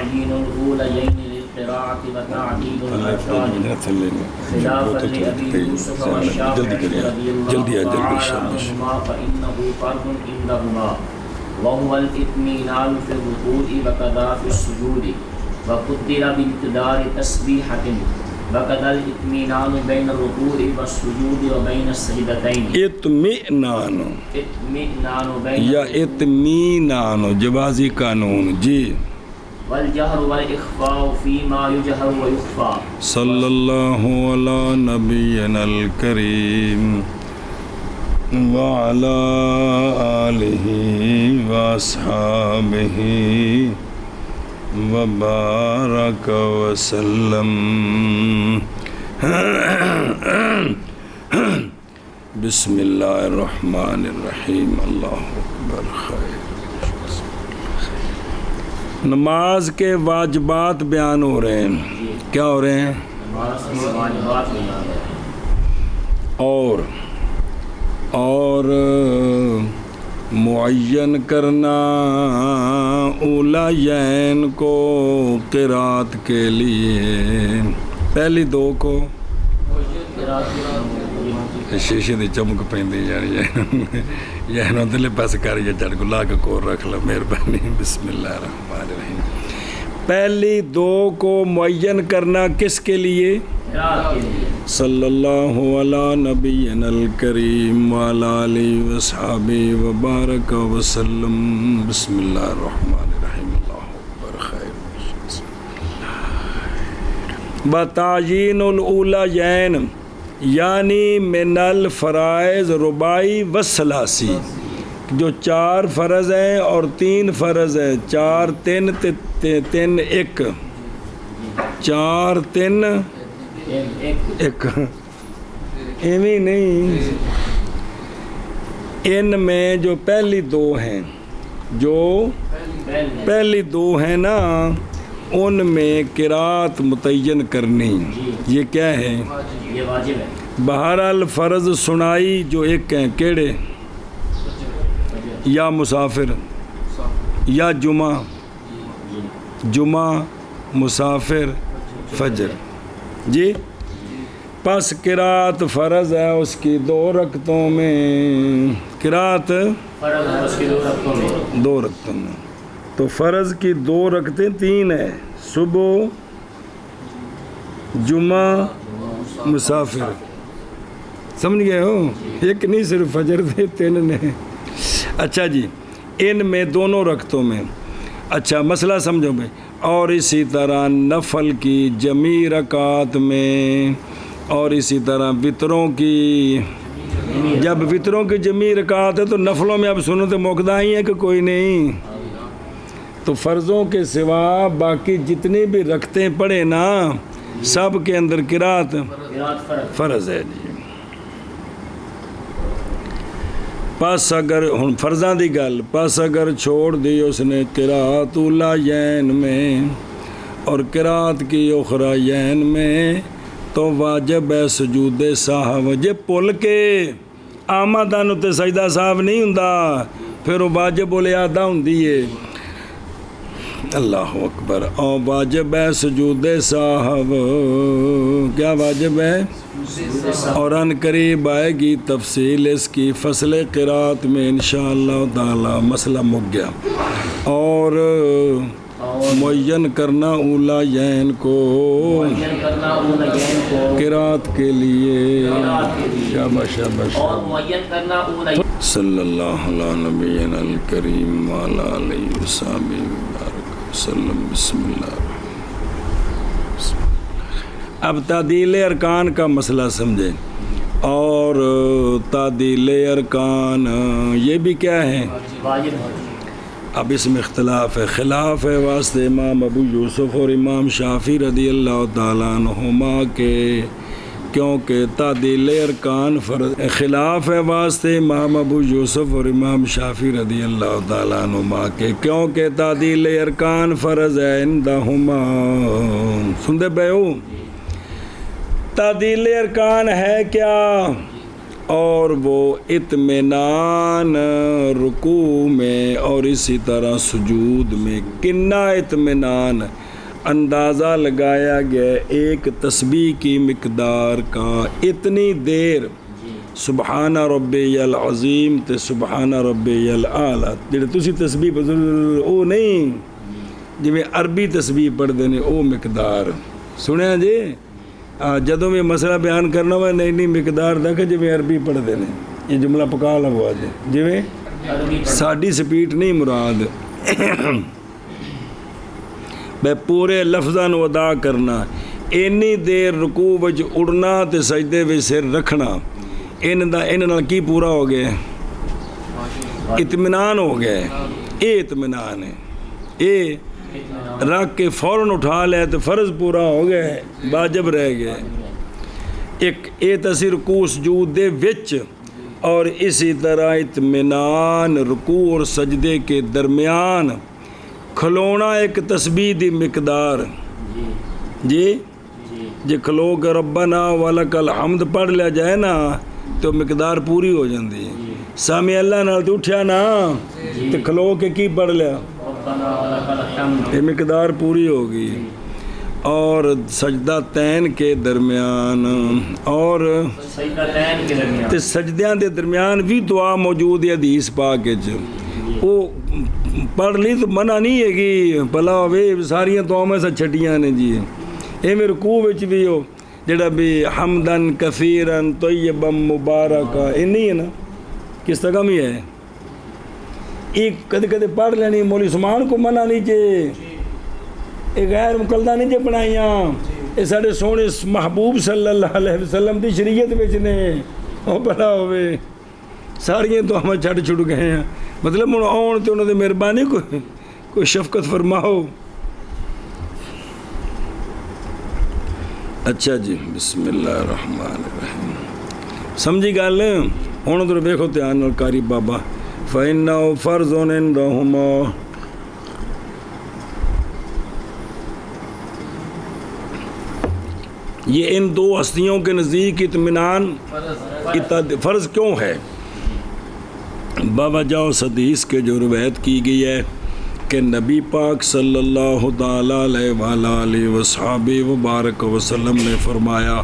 تعجيل الأوليين للقراءة وتعديل الأركان خلافا لأبي يوسف والشافعي رضي الله تعالى عنهما فإنه فرض عندهما وهو الاطمئنان في الركوع وكذا في السجود وقدر بامتدار تسبيحة وكذا الاطمئنان بين الركوع والسجود وبين السجدتين اطمئنان بين یا اطمئنان جوازی قانون جی والجهر والإخفاء فيما يجهر ويخفى صلی اللہ علی نبینا الکریم وعلی آلہ واصحابہ وبارک وسلم بسم اللہ الرحمن الرحیم اللہ اکبر خیر نماز کے واجبات بیان ہو رہے ہیں کیا ہو رہے ہیں اور معین کرنا اولین کو قرات کے لیے پہلی دو کو شیشے دی چمک پیندی جانی یہ دلے پاس کر یا چڑھ کو لا کے کور رکھ لو مہربانی بسم اللہ الرحمن الرحیم پہلی دو کو معین کرنا کس کے لیے صلی اللہ علی نبینا الکریم وعلی آلہ وصحبہ وبارک وسلم بسم اللہ الرحمن الرحیم اللہ اکبر خیر بتعیین الاولیین یعنی من الفرائض رباعی والثلاثی جو 4 فرض ہیں اور 3 فرض ہیں 4 3 3 1 4 3 1 ایویں نہیں ان میں جو پہلی دو ہیں نا ان میں قرات متعین کرنی یہ کیا ہے یہ واجب ہے بہرحال فرض سنائی جو ایک ہیں کیڑے یا مسافر یا جمعہ مسافر فجر جی پس قرات فرض ہے اس کی 2 رکعتوں میں قرات 2 رکعتوں میں تو فرض کی 2 رکعتیں 3 ہیں صبح جمعہ مسافر سمجھ گئے ہو ایک نہیں صرف فجر تھے 3 نے اچھا جی ان میں دونوں رکعتوں میں اچھا مسئلہ سمجھو بھائی اور اسی طرح نفل کی جمی رکعات میں اور اسی طرح وطروں کی جب وطروں کی جمی رکعات ہے تو نفلوں میں اب سنت موقع ہی ہے کہ کوئی نہیں تو فرضوں کے سوا باقی جتنی بھی رکعتیں پڑھے نا سب کے اندر قرات فرض ہے جی پس اگر ہن فرضاں دی گل پس اگر چھوڑ دی اس نے قرات اولین میں اور قرات کی اخرین میں تو واجب ہے سجود سہو جے پل کے آمدن تے سجدہ سہو نہیں ہوندا پھر وہ واجب الادا ہوندی ہے اللہ اکبر اور واجب ہے سجود سہو کیا واجب ہے اور ان قریب آئے گی تفصیل اس کی فصل قرات میں انشاءاللہ تعالی مسئلہ مک گیا اور معین کرنا اولین کو قرات کے لیے شاباش صلی اللہ علی نبینا الکریم وعلی آلہ وصحبہ وبارک وسلم بسم اللہ اب تعدیل ارکان کا مسئلہ سمجھیں اور تعدیل ارکان یہ بھی کیا ہے اب اس میں اختلاف ہے خلاف ہے واسطے امام ابو یوسف اور امام شافعی رضی اللہ تعالیٰ عنہما کے کیونکہ تعدیل ارکان فرض خلاف ہے واسطے امام ابو یوسف اور امام شافعی رضی اللہ تعالیٰ عنہما کے کیونکہ تعدیل ارکان فرض ہے عندہما سندے بے ہو تعدیل ارکان ہے کیا اور وہ اطمینان رکوع میں اور اسی طرح سجود میں. کنا اطمینان اندازہ لگایا گیا ایک تسبیح کی مقدار کا. اتنی دیر سبحان ربی العظیم تے سبحان ربی الاعلی جڑے تسی تسبیح پڑھتے او نہیں جویں عربی تسبیح پڑھتے ہیں او مقدار سنیا جی. جدوں میں مسئلہ بیان کرنا ہوا نہیں مقدار تک جویں عربی پڑھتے ہیں. یہ جملہ پکا لگوا جی جویں ساڈی سپیڈ نہیں مراد بے پورے لفظاں نو ادا کرنا. اینی دیر رکوع وچ اڑنا تے سجدے وچ سر رکھنا ان نال کی پورا ہو گیا اطمینان ہو گیا. یہ اطمینان ہے. یہ رکھ کے فوراً اٹھا لیا تو فرض پورا ہو گیا واجب رہ گیا. ایک یہ تصویر رکوع سجود دے وچ اور اسی طرح اطمینان رکوع اور سجدے کے درمیان کھلونا ایک تسبیح دی مقدار. جی کھلو کے ربنا ولک الحمد پڑھ لیا جائے نا تو مقدار پوری ہو جاندی ہے. سامع اللہ نال تو اٹھیا نا تو کھلو کے کی پڑھ لیا یہ مقدار پوری ہوگی. اور سجدہ تین کے درمیان اور سجدیاں دے درمیان بھی دعا موجود ہے حدیث پاک وچ. وہ پڑھ لی تو منع نہیں ہے گی بھلا ہوے ساریاں دعاواں سے چھٹیاں نے جی. اے میں رکوع وچ بھی ہو جڑا بھی حمدن کثیرن طیبا مبارکا یہ نہیں ہے نا کس طرح بھی ہے. ایک کدے پڑھ لینی مولی عثمان کو منع نہیں جے یہ غیر مقلدہ نہیں جے بنائیاں یہ سارے سونے محبوب صلی اللہ علیہ وسلم دی شریعت وچ نے او بھلا ہوئے ساریاں تو ہمیں چھڑ چھڑ گئے ہیں. مطلب ہن آن تے انہاں دی مہربانی کوئی شفقت فرماؤ. اچھا جی بسم اللہ الرحمن الرحیم سمجھی گل. ہن ادھر ویکھو دھیان نال کاری بابا فَإِنَّهُ فَرْضٌ عِنْدَهُمَا یہ ان دو ہستیوں کے نزدیک اطمینان فرض کیوں ہے؟ بابا جاؤ حدیث کے جو روایت کی گئی ہے کہ نبی پاک صلی اللہ تعالیٰ علیہ وآلہ وصحابہ وبارک وسلم نے فرمایا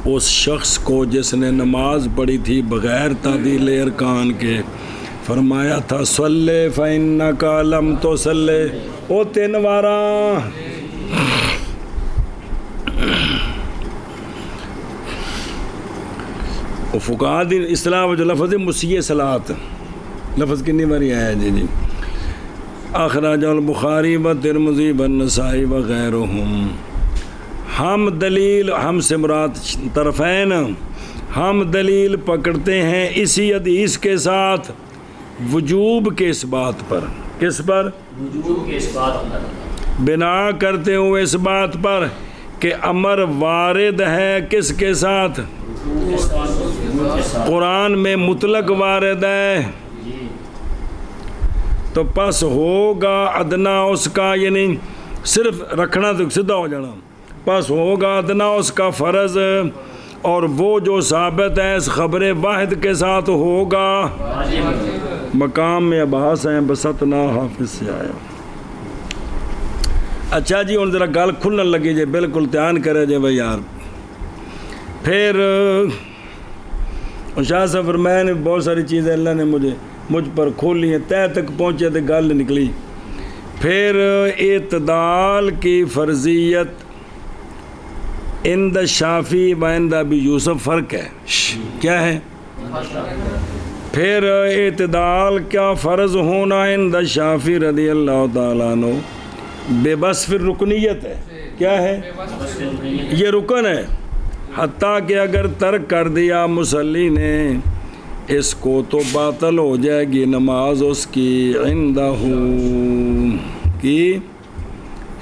اس شخص کو جس نے نماز پڑھی تھی بغیر تعدیل ارکان کے فرمایا تھا صلی فإنک لم تصلی او 3 واراں وہ فقہاء دی اصطلاح جو لفظ مسیح صلاۃ لفظ کنی باری آیا جی اخراج البخاری و ترمذی و نسائی وغیرہم. ہم دلیل ہم سے مراد طرفین ہم دلیل پکڑتے ہیں اسی حدیث کے ساتھ وجوب کے اس بات پر. کس پر؟ وجوب کے اس بات پر بنا کرتے ہوئے اس بات پر کہ امر وارد ہے کس کے ساتھ؟ قرآن میں مطلق وارد ہے تو پس ہوگا ادنا اس کا یعنی صرف رکھنا تو سدھا ہو جانا پس ہوگا ادنا اس کا فرض اور وہ جو ثابت ہے اس خبر واحد کے ساتھ ہوگا. مقام میں ابحاث ہیں بسطنا حافظ سے آیا. اچھا جی ہوں ذرا گل کھلن لگی جی بالکل دھیان کرے جی بھائی یار. پھر شاہ صاحب فرمایا نے بہت ساری چیزیں اللہ نے مجھ پر کھولی ہیں تہ تک پہنچے تو گل نکلی. پھر اعتدال کی فرضیت عند شافعی و عند ابی یوسف فرق ہے. کیا ہے؟ پھر اعتدال کیا فرض ہونا عند شافعی رضی اللہ تعالیٰ عنہ بے بس پھر رکنیت ہے. کیا ہے؟ یہ رکن ہے حتیٰ کہ اگر ترک کر دیا مصلی نے اس کو تو باطل ہو جائے گی نماز اس کی عندہ کی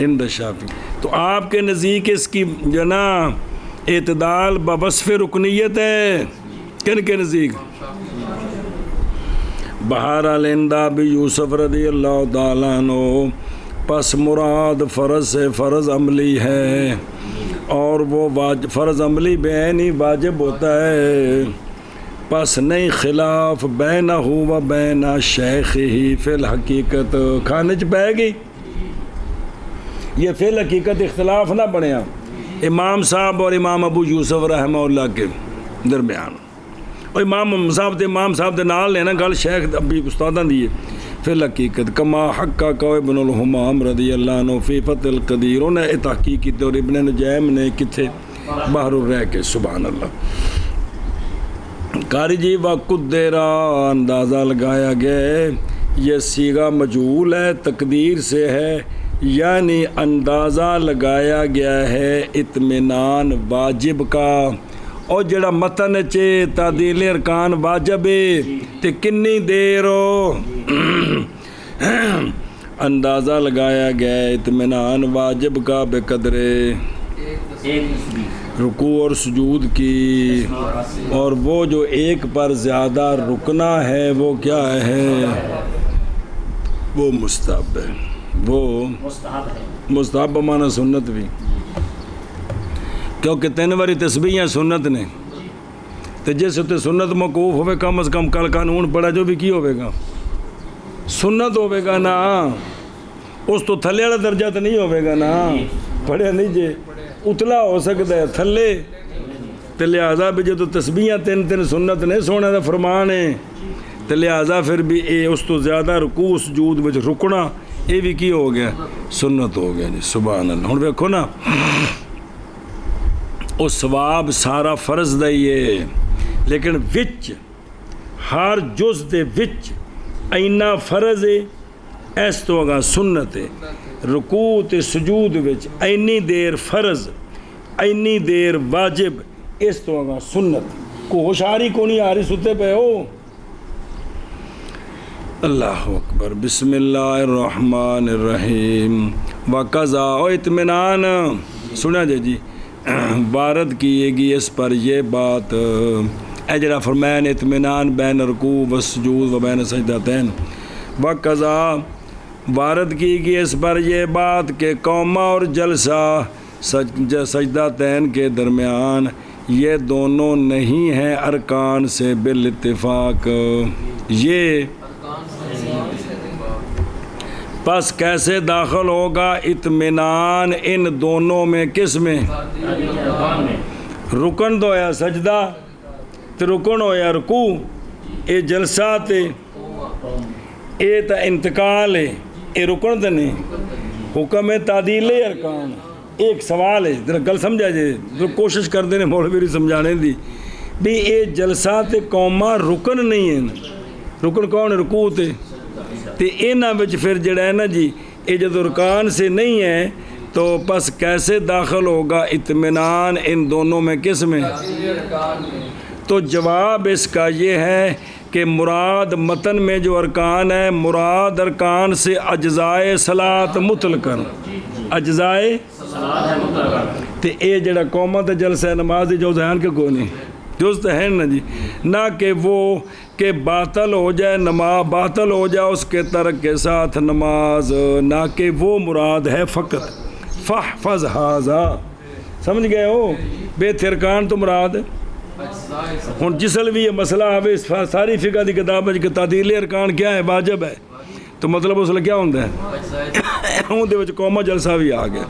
عند شافعی. تو آپ کے نزدیک اس کی جو نا اعتدال بوصف رکنیت ہے کن کے نزدیک؟ بہرحال عند ابی یوسف رضی اللہ تعالیٰ عنہ پس مراد فرض سے فرض عملی ہے اور وہ فرض عملی بعین ہی واجب ہوتا ہے، پس نہیں خلاف بینہ و بین شیخ ہی فی الحقیقت کھانے چ پہ گئی، یہ فی الحقیقت اختلاف نہ بنیا امام صاحب اور امام ابو یوسف رحمہ اللہ کے درمیان، اور امام صاحب دے نال لینا گل شیخ ابھی استاداں دی ہے فی الحقیقت کما حقق ابن الحمام رضی اللہ عنہ فی فتح القدیر، انہیں یہ تحقیق کی اور ابن نجیم نے کتھے بحر الرح کے، سبحان اللہ۔ قاری جی وقدرا اندازہ لگایا گیا، یہ صیغہ مجہول ہے، تقدیر سے ہے، یعنی اندازہ لگایا گیا ہے اطمینان واجب کا، اور جڑا متن چے تعدیل ارکان واجب ہے تے کنی دیر ہو اندازہ لگایا گیا اطمینان واجب کا بے قدرے رکوع اور سجود کی، اور وہ جو ایک پر زیادہ رکنا ہے وہ کیا ہے، وہ مستحب ہے، وہ مستحب بمانا سنت بھی، کیونکہ 3 باری تسبیحاں سنت نے، تو جس تے سنت موقوف ہوئے کم از کم کل قانون پڑھا جو بھی کی ہوئے گا سنت ہوئے گا نا، اس تو تھلے والا درجہ تو نہیں ہوئے گا نا، پڑھے نہیں جے اتلا ہو سکتا ہے تھلے، تو لہٰذا بھی جو تسبیحاں 3 سنت نے سونے دا فرمان ہے، تو لہٰذا پھر بھی اس تو زیادہ رکوع سجود وچ رکنا یہ بھی کی ہو گیا سنت ہو گیا جی، سبحان اللہ۔ ہن ویکھو نا وہ ثواب سارا فرض دا ہی ہے، لیکن وچ ہر جز دے وچ اینا فرض ہے، اس تو اگاں سنت ہے، رکوع تے سجود وچ اینی دیر فرض اینی دیر واجب، اس تو اگاں سنت، کو ہوشیاری کو نہیں آ رہی ستے پہ ہو۔ اللہ اکبر، بسم اللہ الرحمن الرحیم، وقضا و اطمینان، سنا جی وارد کیے گی اس پر یہ بات، اے جڑا فرمائن اطمینان بین رکوع و سجود و بین سجدتین، وقضا وارد کی گئی اس پر یہ بات کہ قومہ اور جلسہ سجدتین کے درمیان یہ دونوں نہیں ہیں ارکان سے بالاتفاق، یہ پس کیسے داخل ہوگا اطمینان ان دونوں میں، کس میں، رکن تو ہویا سجدہ تے رکن ہویا رکوع، اے جلسہ تے اے تا انتقال ہے، اے رکن تے نہیں، حکم ہے تعدیل ارکان۔ ایک سوال ہے ذرا گل سمجھا جائے، کوشش کر دینے مولوی سمجھانے دی بھی اے جلسہ تے قومہ رکن نہیں ہے، رکن کون ہے، رکوع تے اینا بچ پھر جڑا ہے نا جی اے جدو رکان سے نہیں ہے تو پس کیسے داخل ہوگا اطمینان ان دونوں میں، کس میں، تو جواب اس کا یہ ہے کہ مراد متن میں جو ارکان ہے، مراد ارکان سے اجزائے صلاۃ مطلقاً، اجزائے تے اے جڑا قومت جلسہ نماز جو ذہن کے کوئی نہیں جز تو ہے نا جی، نہ کہ وہ کہ باطل ہو جائے نماز، باطل ہو جائے اس کے ترک کے ساتھ نماز، نہ کہ وہ مراد ہے فقط فحفظ ھذا، سمجھ گئے ہو، بے ارکان تو مراد ہن جسل بھی یہ مسئلہ آوے ساری فقہ دی کتاب کہ تعدیل ارکان کیا ہے، واجب ہے، تو مطلب اس لئے کیا ہوندہ ہے ہوں دے وچ قومہ جلسہ بھی آ گیا،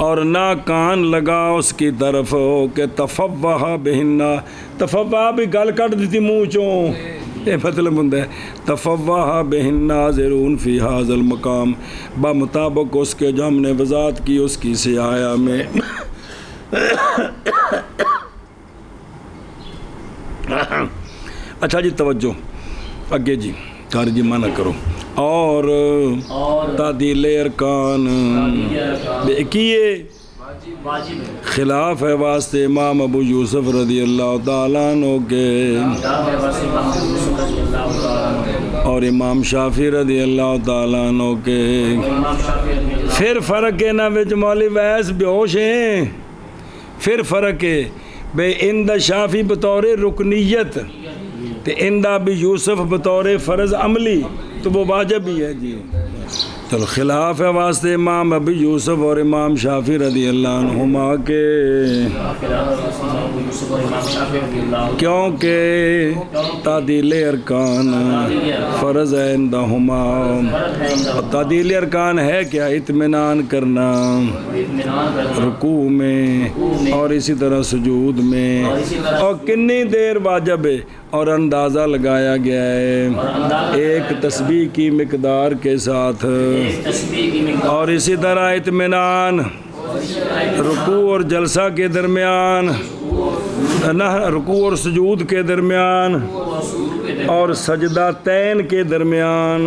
اور نہ کان لگا اس کی طرف ہو کہ تفوہ بہنہ، تفوہ بھی گل کٹ دیتی منہ چوں، یہ مطلب ہوندہ ہے تفوہ بہن ناظرون فی ھذا المقام، بمطابق اس کے جو ہم نے وضاحت کی اس کی سیاحہ میں۔ اچھا جی توجہ اگے جی کار جی منع کرو، اور تعدیل ارکان کیے خلاف ہے واسطے امام ابو یوسف رضی اللہ تعالیٰ عنہ کے اور امام شافعی رضی اللہ تعالیٰ عنہ کے، پھر فرق ہے نا وچ مولوی ویس بیہوش ہیں، پھر فرق ہے بے اندہ شافعی بطور رکنیت تے اندہ بھی یوسف بطور فرض عملی، تو وہ واجب ہی ہے جی، تو خلاف ہے واسطے امام ابی یوسف اور امام شافعی رضی اللہ عنہما کے، کیونکہ تعدیل ارکان فرض ہے عندہما، تعدیل ارکان ہے کیا؟ اطمینان کرنا رکوع میں اور اسی طرح سجود میں، اور کتنی دیر واجب ہے، اور اندازہ لگایا گیا ہے ایک تسبیح کی مقدار کے ساتھ، اور اسی طرح اطمینان رکوع اور جلسہ کے درمیان، رکوع اور سجود کے درمیان، اور سجدہ تین کے درمیان،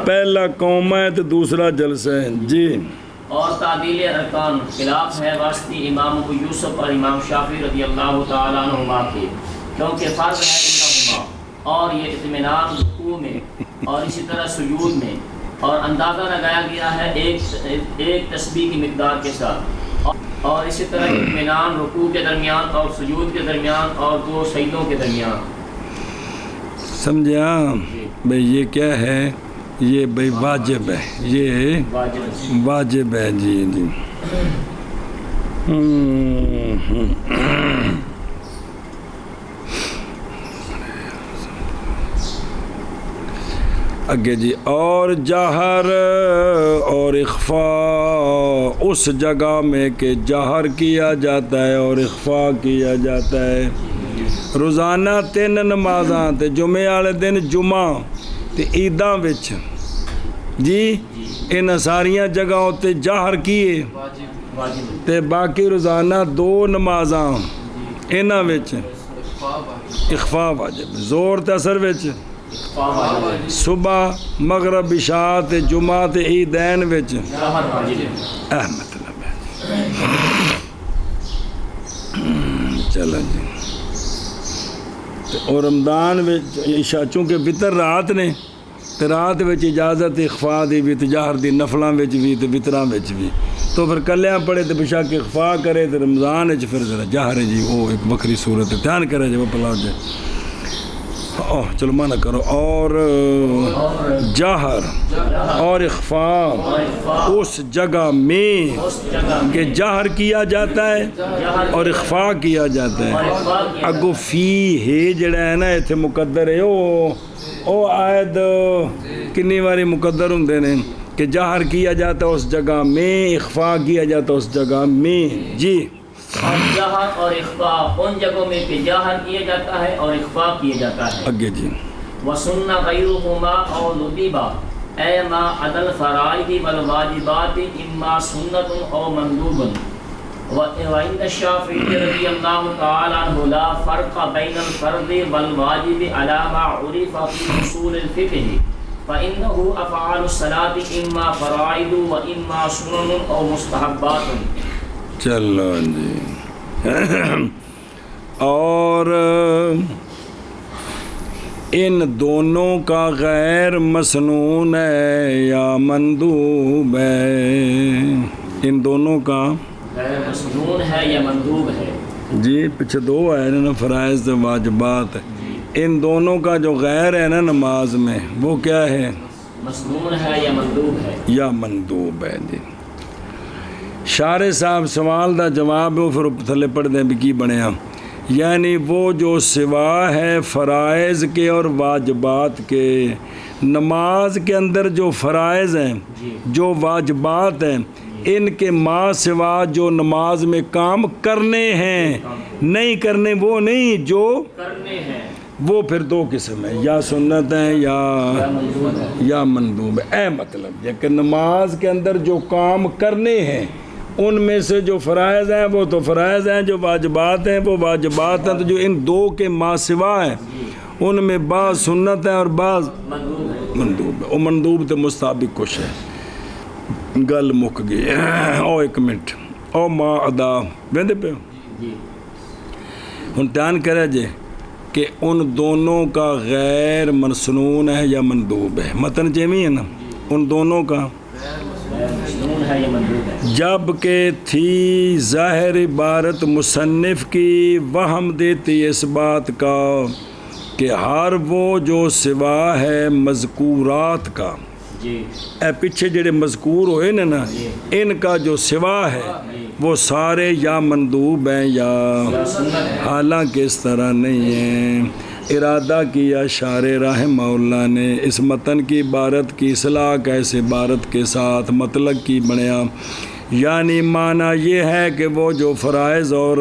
پہلا قوم ہے تو دوسرا جلسہ ہے جی۔ اور تعدیل ارکان خلاف ہے واسطی امام ابو یوسف اور امام شافعی رضی اللہ تعالیٰ عنہما کے، کیونکہ فرض ہے انہما، اور یہ اطمینان رکوع میں اور اسی طرح سجود میں، اور اندازہ لگایا گیا ہے ایک تسبیح کی مقدار کے ساتھ، اور اسی طرح اطمینان رکوع کے درمیان اور سجود کے درمیان اور دو سجدوں کے درمیان۔ سمجھا بھئی یہ کیا ہے؟ یہ بھئی واجب ہے، یہ واجب ہے جی جی۔ آگے جی، اور جہر اور اخفاء اس جگہ میں کہ جہر کیا جاتا ہے اور اخفاء کیا جاتا ہے۔ روزانہ 3 نمازاں تے جمعے والے دن جمعہ تے عیداں وچ جی ان ساریاں جگہوں تے جہر کیے، تے باقی روزانہ 2 نمازاں انہاں وچ اخفاء واجب، زور تے اثر وچ صبح مغرب عشاء تے جمعہ تے عیدین وچ مطلب ہے۔ چلو جی، اور رمضان وچ عشاء چونکہ وطر رات نے تے رات وچ اجازت اخفاء دی بھی، جہر دی نفلاں وچ بھی تے وطراں وچ بھی، تو پھر کلیاں پڑھے تے بشک اخفاء کرے تے رمضان وچ پھر ذرا جہر ہے جی، وہ ایک بکری صورت ہے، دھیان کرے جب پلا جائے۔ چلو مانا کرو، اور جہر اور اخفاء اس جگہ میں کہ جہر کیا جاتا ہے اور اخفاء کیا جاتا ہے۔ اگو فی ہے جڑا ہے نا ایتھے مقدر ہے، او عائد کنی باری مقدر ہوندے نے کہ جہر کیا جاتا ہے اس جگہ میں، اخفاء کیا جاتا ہے اس جگہ میں جی۔ اور جہر اور اخفاء ان جگہوں میں کہ جہر کیا جاتا ہے اور اخفاء کیا جاتا ہے۔ آگے جی، وَسُنَّ غَيْرُهُمَا أَوْ نُدِبَ أَيْ مَا عَدَى الْفَرَائِضِ وَالْوَاجِبَاتِ إِمَّا سُنَّةٌ أَوْ مَنْدُوبٌ۔ وَعِنْدَ الشَّافِعِيِّ رَضِيَ اللَّهُ تَعَالَى عَنْهُ لَا فَرْقَ بَيْنَ الْفَرْضِ وَالْوَاجِبِ عَلَى مَا عُرِفَ فِي أُصُولِ الْفِقْهِ فَإِنَّهُ أَفْعَالُ الصَّلَاةِ إِمَّا فَرَائِضُ وَإِمَّا سُنَنٌ أَوْ مُسْتَحَبَّاتٌ۔ چلو جی، اور ان دونوں کا غیر مسنون ہے یا مندوب ہے؟ ان دونوں کا غیر مسنون ہے یا مندوب ہے جی، پیچھے 2 ہے نا، فرائض و واجبات۔ ان دونوں کا جو غیر ہے نا نماز میں، وہ کیا ہے؟ مسنون ہے یا مندوب ہے؟ یا مندوب ہے جی۔ شارح صاحب سوال دا جواب ہے، پھر تھلے پڑھ دیں بھی کی بنیا، یعنی وہ جو سوا ہے فرائض کے اور واجبات کے، نماز کے اندر جو فرائض ہیں جو واجبات ہیں، ان کے ماں سوا جو نماز میں کام کرنے ہیں، نہیں کرنے وہ نہیں، جو کرنے ہیں وہ پھر 2 قسم ہیں، یا سنت ہیں یا مندوب ہے۔ مطلب یہ کہ نماز کے اندر جو کام کرنے ہیں ان میں سے جو فرائض ہیں وہ تو فرائض ہیں، جو واجبات ہیں وہ واجبات ہیں، تو جو ان 2 کے ماں سوا ہیں ان میں بعض سنت ہیں اور بعض مندوب ہے۔ وہ مندوب تو مستحب کچھ ہے، گل مک گئی۔ او 1 منٹ، او ما ادا ویندے پہ ہن دھیان کرے جے کہ ان دونوں کا غیر مسنون ہے یا مندوب ہے، متن جیمی ہے نا، ان دونوں کا جب کہ تھی ظاہر عبارت مصنف کی وہم دیتی اس بات کا کہ ہر وہ جو سوا ہے مذکورات کا، جی اے پیچھے جڑے مذکور ہوئے نا ان کا جو سوا ہے وہ سارے یا مندوب ہیں یا حالانکہ اس طرح نہیں ہیں۔ ارادہ کیا شارح رحمہ اللہ نے اس متن کی عبارت کی اصلاح کا اس عبارت کے ساتھ مطلق کی بنیا، یعنی معنی یہ ہے کہ وہ جو فرائض اور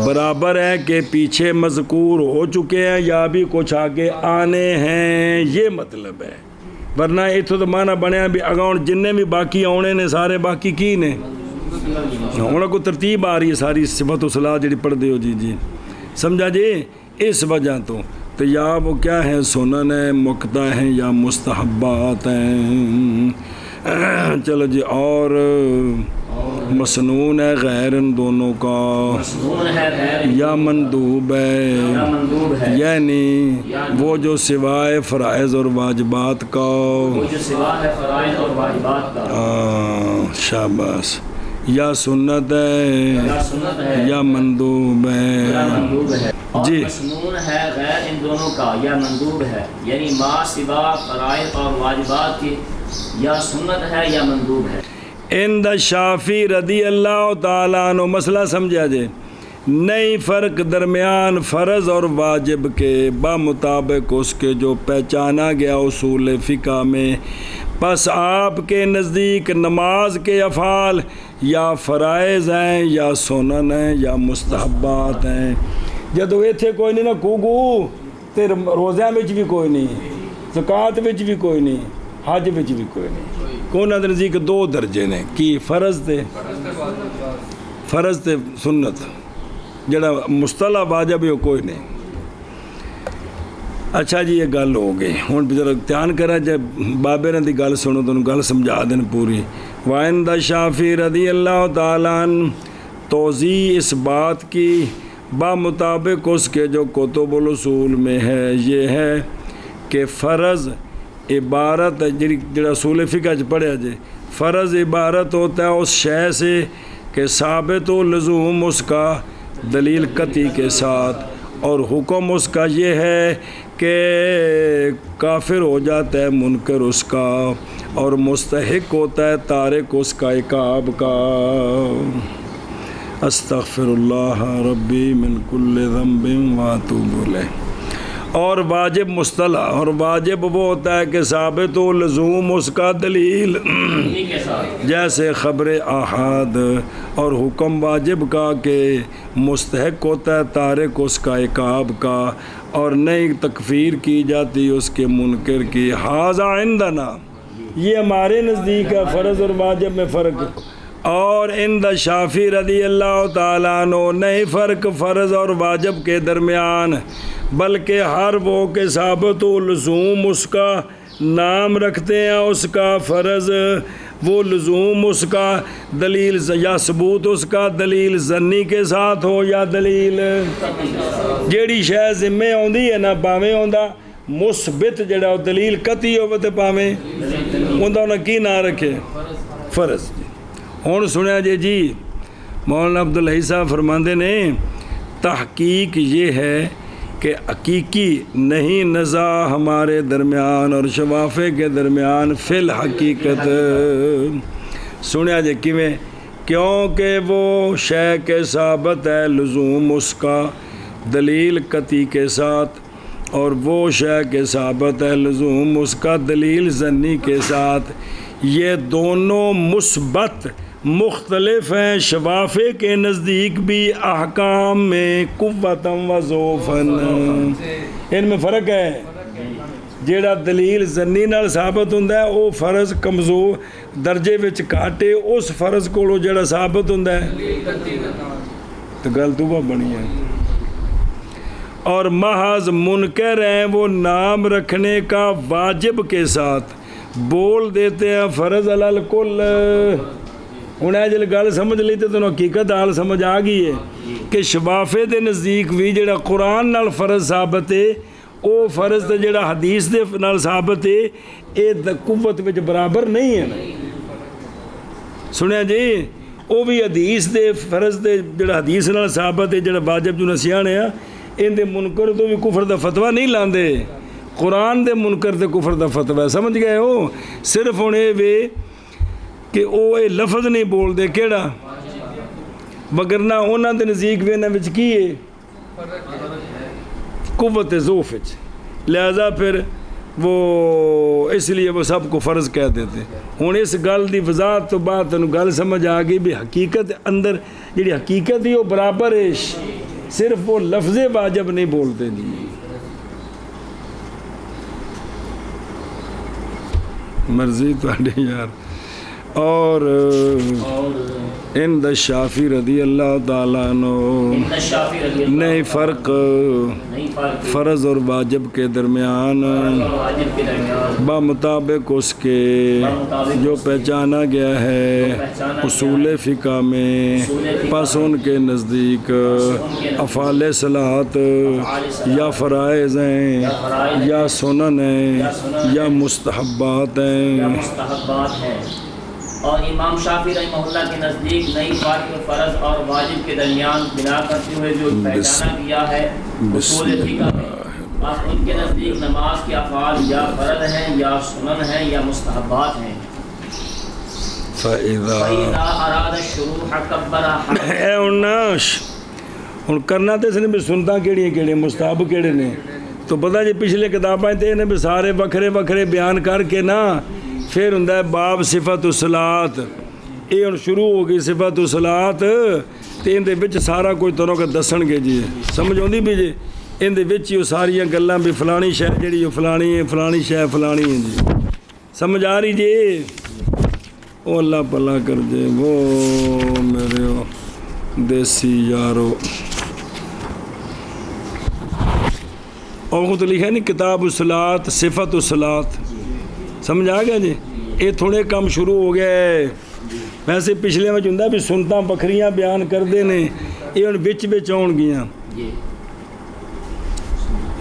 برابر ہے کہ پیچھے مذکور ہو چکے ہیں یا بھی کچھ آگے آنے ہیں، یہ مطلب ہے۔ ورنہ اتو تو معنی بنیا بھی اگاؤں جننے بھی باقی آنے نے سارے باقی کی نے، انہوں کو ترتیب آ رہی ہے ساری صفت و صلاح جڑی پڑھ دے ہو جی سمجھا جی۔ اس وجہ تو یا وہ کیا ہے سنن ہے، مقتہ ہیں یا مستحبات ہیں۔ چلو جی، اور مسنون ہے غیر ان دونوں کا، مسنون ہے غیر یا مندوب یا ہے، مندوب ہے، یعنی وہ جو سوائے فرائض اور واجبات کا، وہ جو سوا ہے فرائض اور واجبات کا، شاباش، یا سنت ہے یا سنت ہے یا مندوب یا ہے مندوب ہے، اور جی۔ مسنون ہے غیر ان دونوں کا یا مندوب ہے، یعنی ما سوا فرائض اور واجبات کی یا سنت ہے یا مندوب ہے۔ عند شافعی رضی اللہ تعالیٰ عنہ مسئلہ سمجھا جائے، نئی فرق درمیان فرض اور واجب کے بمطابق اس کے جو پہچانا گیا اصول فقہ میں، پس آپ کے نزدیک نماز کے افعال یا فرائض ہیں یا سنن ہیں یا مستحبات ہیں۔ جدو ایتھے کوئی نہیں نا کوگو تے روزیاں وچ بھی کوئی نہیں، زکوٰۃ وچ بھی کوئی نہیں، حج وچ بھی کوئی نہیں۔ کونا دے نزدیک دو درجے نے کی فرض تے سنت، جڑا مصطلح واجب ہے کوئی نہیں۔ اچھا جی، یہ گل ہو گئی، ہوں ذرا دھیان کرا جب بابے نے دی گل سنو تو گل سمجھا دین پوری۔ وعند شافعی رضی اللہ تعالیٰ عنہ توضیح اس بات کی بمطابق اس کے جو کتب الاصول میں ہے یہ ہے کہ فرض عبارت جڑا اصول فقہ پڑھیا جائے، فرض عبارت ہوتا ہے اس شے سے کہ ثابت و لزوم اس کا دلیل قطعی کے ساتھ، اور حکم اس کا یہ ہے کہ کافر ہو جاتا ہے منکر اس کا، اور مستحق ہوتا ہے تارک اس کا عقاب کا۔ استغفر اللہ ربی من کل ذنب واتوب الیہ۔ اور واجب مصطلح، اور واجب وہ ہوتا ہے کہ ثابت و لزوم اس کا دلیل، جیسے خبر احاد، اور حکم واجب کا کہ مستحق ہوتا ہے تارک اس کا عقاب کا، اور نئی تکفیر کی جاتی اس کے منکر کی۔ ھذا عندنا، یہ ہمارے نزدیک ہے فرض اور واجب میں فرق، اور عند شافعی رضی اللہ تعالیٰ عنہ نہیں فرق فرض اور واجب کے درمیان، بلکہ ہر وہ کہ ثابت و لزوم اس کا نام رکھتے ہیں اس کا فرض، وہ لزوم اس کا دلیل یا ثبوت اس کا دلیل ظنی کے ساتھ ہو یا دلیل جیڑی شے ذمے آندی ہے نا، پاویں آندا مثبت جڑا دلیل قطعی ہوے تے پاویں اوندا نہ کی نہ رکھے فرض۔ ہن سنیا جی مولانا عبدالحی صاحب فرماندے نے تحقیق یہ ہے کہ حقیقی نہیں نزاع ہمارے درمیان اور شوافے کے درمیان فی الحقیقت۔ سنیا جی کیویں؟ کیونکہ وہ شے کے ثابت ہے لزوم اس کا دلیل قطعی کے ساتھ، اور وہ شے کے ثابت ہے لزوم اس کا دلیل ظنی کے ساتھ، یہ دونوں مثبت مختلف ہیں شوافے کے نزدیک بھی احکام میں قوتاً و ضعفاً، ان میں فرق ہے۔ جیڑا دلیل ظنی نال ثابت ہوندا ہے وہ فرض کمزور درجے وچ کاٹے اس فرض کولو جیڑا ثابت ہوندا ہے، تو گل تو وہ بنی ہے۔ اور محض منکر ہیں وہ نام رکھنے کا واجب کے ساتھ بول دیتے ہیں فرض علی الکل۔ ہوں جل گل سمجھ لی تو حقیقت حال سمجھ آ گئی ہے کہ شفافے دے نزدیک بھی جڑا قرآن نال فرض ثابت ہے وہ فرض تے جڑا حدیث دے نال ثابت ہے یہ قوت وچ برابر نہیں ہے۔ سنیا جی وہ بھی حدیث دے فرض دے جڑا حدیث نال ثابت ہے جڑا واجب جو نسیانے ہیں ان دے منکر تو بھی کفر دا فتویٰ نہیں لاندے، قرآن دے منکر تے کفر دا فتوی ہے، سمجھ گئے ہو؟ صرف ہن اے وے کہ او اے لفظ نہیں بول دے کیڑا، وگرنہ انہاں دے نزدیک وے انہاں وچ کی ہے قوت ذوف وچ، لہذا پھر وہ اس لیے وہ سب کو فرض کہہ دیتے۔ ہن اس گل دی وضاحت تو بعد تینوں گل سمجھ آ گئی بھی حقیقت اندر جڑی حقیقت ہی وہ برابر ہے، صرف وہ لفظ واجب نہیں بولتے جی۔ مرضی تہاڈی یار۔ اور عند الشافعی رضی اللہ تعالیٰ عنہ نہیں فرق فرض اور واجب کے درمیان بمطابق اس کے جو پہچانا گیا ہے اصول فقہ میں، پس ان کے نزدیک افعال صلاحت یا فرائض ہیں یا سنن ہیں یا مستحبات ہیں۔ اور امام شافعی رحمہ اللہ کے نزدیک نئی فرق فرض اور واجب کے درمیان بنا کرتے ہوئے جو پہچانا گیا ہے اصول فقہ میں، اور ان کے نزدیک نماز کے افعال یا فرض ہیں یا سنن ہیں یا مستحبات ہیں۔ فَإِذَا أَرَادَ الشُّرُوحَ كَبَّرَ اے اناش ہن کرنا تے اس نے بھی سنتا کیڑی مستحب کیڑے نے تو پتہ جی پچھلے کتاباں تے نے بھی سارے وکھرے وکھرے بیان کر کے نا پھر ہوں باب صفت الصلاۃ، یہ ہوں شروع ہو گئی صفت الصلاۃ تے ان دے وچ سارا کوئی طرح کا دسن گے جی، سمجھ آندی بھی جی، ان دے وچ ہی ساریاں گلاں بھی فلانی شے جڑی فلانی ہے، فلانی شے فلانی ہے جی، سمجھ آ رہی جی؟ او اللہ بھلا کر دے وہ میرے دیسی یارو۔ اور خود لکھا نہیں کتاب الصلاۃ صفت الصلاۃ، سمجھ آ گیا جی؟ یہ تھوڑے کام شروع ہو گیا ہے، ویسے پچھلے میں ہوں بھی سنتاں بکھریاں بیان کرتے ہیں، یہ ہوں بچ آن گیاں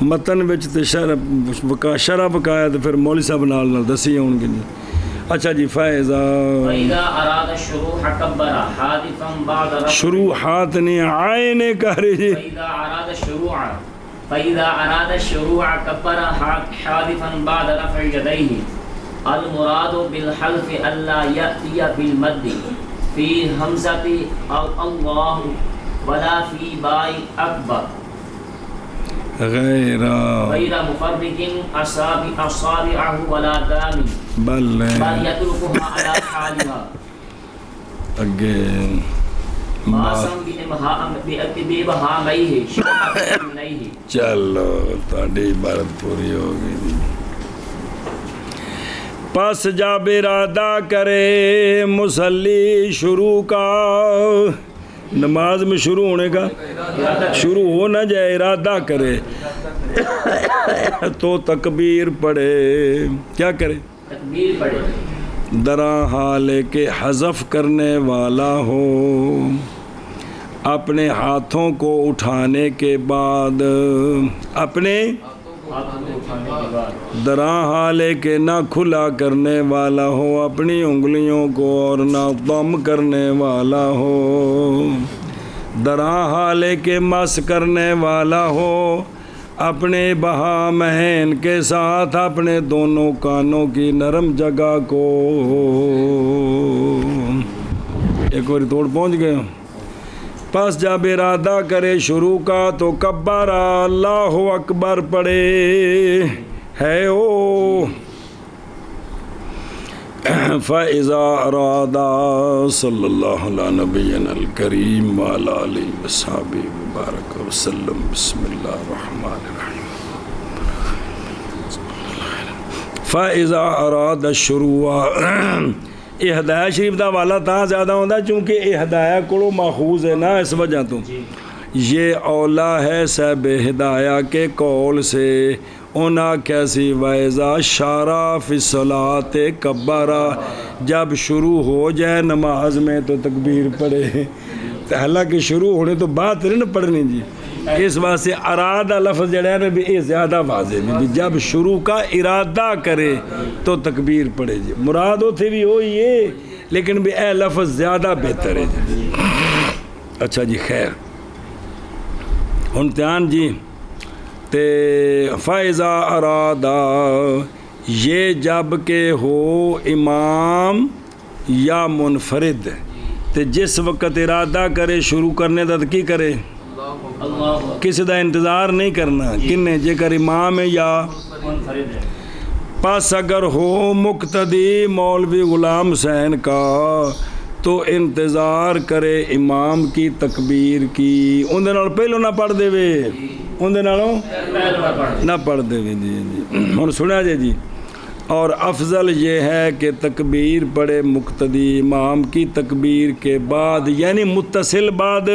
متن وچ تے شرح بقایا تو پھر مولوی صاحب نال دسی آن گی جی۔ اچھا جی شروع ہاتھ نہیں آئے نے کہہ رہے جی۔ فَإِذَا أَرَادَ الشُّرُوعَ كَبَّرَ حَادِفًا بَعْدَ رَفْعِ يَدَيْهِ الْمُرَادُ بِالْحَلْفِ أَلَّا يَأْتِيَ بِالْمَدِّ فِي هَمْزَةِ اللَّهُ وَلَا فِي بَاءِ أَكْبَرَ غَيْرَ مُفَرِّقٍ أَصَابِعَهُ وَلَا دَامٍ بَلْ يَتْرُكُهَا عَلَى حَالِهَا again چلو تاڑی عبارت پوری ہوگی۔ پس جب ارادہ کرے مسلی شروع کا، نماز میں شروع ہونے کا شروع ہو نہ جائے، ارادہ کرے تو تکبیر پڑھے، کیا کرے؟ تکبیر پڑھے، درا حال کہ حذف کرنے والا ہو اپنے ہاتھوں کو اٹھانے کے بعد، اپنے درا حال کہ نہ کھلا کرنے والا ہو اپنی انگلیوں کو اور نہ ضم کرنے والا ہو، درا حال کہ مس کرنے والا ہو اپنے بہامہین کے ساتھ اپنے دونوں کانوں کی نرم جگہ کو۔ ایک اور توڑ پہنچ گئے۔ پس جب ارادہ کرے شروع کا تو کبر اللہ اکبر پڑھے ہے او۔ فَإِذَا أَرَادَ صلی اللہ علیہ نبینا الکریم وعلی آلہ وصحبہ وبارک وسلم۔ بسم اللہ الرحمن الرحیم۔ فَإِذَا أَرَادَ الشُّرُوعَ، یہ ہدایہ شریف دا والا تھا زیادہ ہوتا چونکہ یہ ہدایہ کو ماخوذ ہے نا، اس وجہ تو یہ اولا ہے صاحب ہدایہ کے قول سے۔ اونا کیسی وَإِذَا شَارَ فِي الصَّلَاةِ كَبَّرَ، جب شروع ہو جائے نماز میں تو تکبیر پڑھے، حالانکہ شروع ہونے تو بات نہیں پڑھنی جی، اس واسطے ارادہ لفظ جڑا ہے نا بھی یہ زیادہ واضح بھی جب شروع کا ارادہ کرے تو تکبیر پڑھے جی، مراد ہوتے بھی ہوئی ہے لیکن بھی اے لفظ زیادہ بہتر ہے جی۔ اچھا جی خیر، ہن دھیان جی، تے فائزہ ارادہ یہ جب کہ ہو امام یا منفرد تے جس وقت ارادہ کرے شروع کرنے دا کی کرے کسی دا انتظار نہیں کرنا کنے جے کر امام ہے یا منفرد ہے. پس اگر ہو مقتدی مولوی غلام حسین کا تو انتظار کرے امام کی تکبیر کی اندے نال پہلو نہ پڑھ دے وے اندے نالوں نہ پڑھ دے وے جی ہن سنیا جی اور افضل یہ ہے کہ تکبیر پڑھے مقتدی امام کی تکبیر کے بعد یعنی متصل بعد.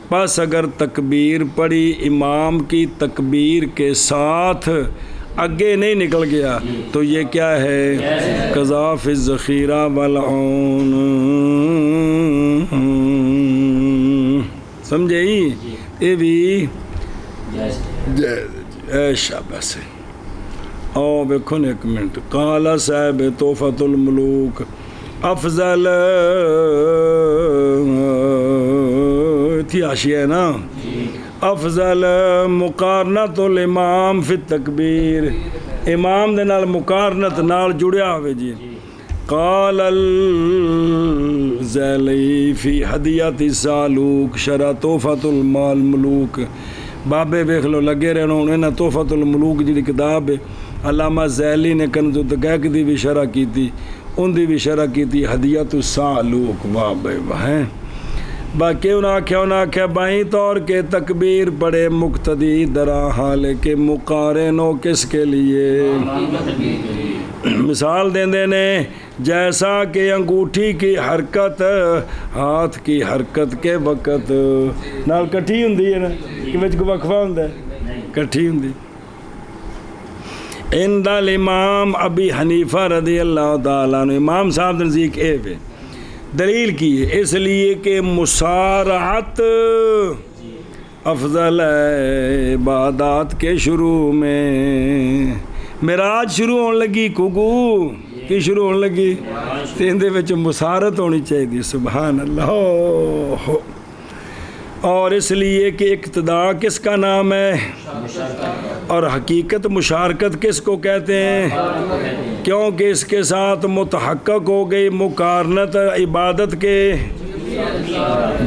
پس اگر تکبیر پڑھی امام کی تکبیر کے ساتھ آگے نہیں نکل گیا تو یہ کیا ہے قضا فی الذخیرہ والعون. سمجھے یہ بھی شاباش. او بیکھو ایک منٹ. قال صاحب تحفۃ الملوک افضل تھی حاشیہ ہے نا افضل مقارنت الامام فی التکبیر امام دے نال مقارنت نال جڑیا ہوئے جی. قال الزیلی فی ہدیت سالوک شرح تحفۃ الملوک. بابے ویکھ لو لگے رہنا انہیں تحفۃ الملوک جی کتاب ہے علامہ زیلی نے کنز الدقائق دی بھی شرح کی تھی ان دی بھی شرح کی تھی ہدیت السالوک. واہ بھائی واہ ہیں باقی انہیں آکھیا بائیں طور کے تکبیر پڑے مقتدی درا حال کے مقارن ہو کس کے لیے مثال دیں دے نے جیسا کہ انگوٹھی کی حرکت ہاتھ کی حرکت کے وقت نال کٹھی ہوندی ہے نا کہ وچ کو وقفہ ہوندا ہے کٹھی ہوندی. عند الامام ابی حنیفہ رضی اللہ تعالیٰ عنہ امام صاحب نزدیک اے وے دلیل کی ہے اس لیے کہ مسارعت افضل ہے عبادات کے شروع میں. معراج شروع ہونے لگی کوگو کی شروع ہونے لگی تین دے وچ مسارت ہونی چاہیے. سبحان اللہ. اور اس لیے کہ اقتداء کس کا نام ہے اور حقیقت مشارکت کس کو کہتے ہیں کیونکہ اس کے ساتھ متحقق ہو گئی مقارنت عبادت کے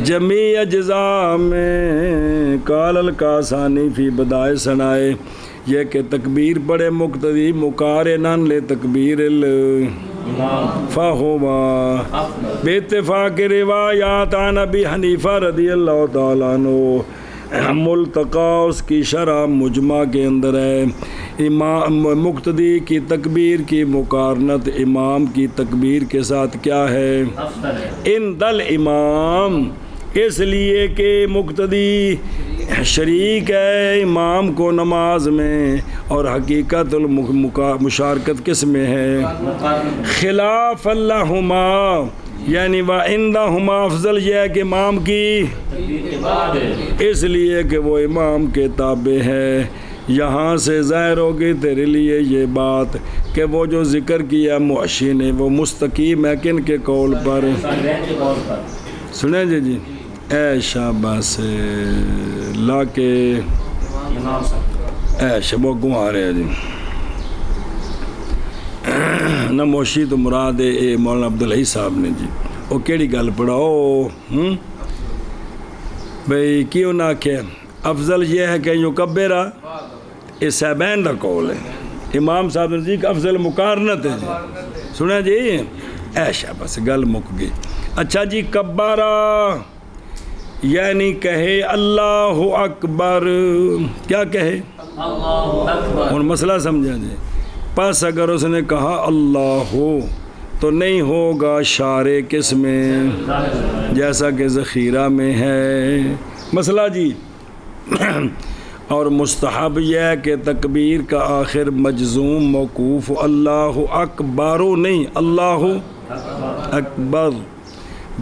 جمیع اجزاء میں. قال القاسانی فی بدائع ثنائے یہ کہ تکبیر پڑھے مقتدی مقارنن لے تکبیر فہوا باتفاق روایات عن ابی حنیفہ رضی اللہ تعالیٰ عنہ ملتقا اس کی شرح مجمع کے اندر ہے. امام مقتدی کی تکبیر کی مقارنت امام کی تکبیر کے ساتھ کیا ہے عند الامام اس لیے کہ مقتدی شریک ہے امام کو نماز میں اور حقیقت مشارکت کس میں ہے خلاف اللہما یعنی وعندہما افضل یہ ہے کہ امام کی اس لیے کہ وہ امام کے تابع ہے. یہاں سے ظاہر ہوگی تیرے لیے یہ بات کہ وہ جو ذکر کیا معشی نے وہ مستقیم ہے کن کے قول پر سنیں جی اے شاباش لا کے اے شبو گوا رہے جی نہ موشی تو مراد اے مولانا عبدالحی صاحب نے جی وہ کیڑی گل پڑھاؤ بھئی کیوں نہ کہ افضل یہ ہے کہ یوں کبیرہ یہ صاحبین کا قول ہے امام صاحب نزدیک افضل مقارنت ہے جی سنا جی ایشا بس گل مک گئی. اچھا جی کبارہ یعنی کہے اللہ اکبر کیا کہے اور مسئلہ سمجھا جی پس اگر اس نے کہا اللہ ہو تو نہیں ہوگا شارع کس میں جیسا کہ ذخیرہ میں ہے مسئلہ جی. اور مستحب یہ ہے کہ تکبیر کا آخر مجزوم موقوف اللہ اکبر نہیں اللہ اکبر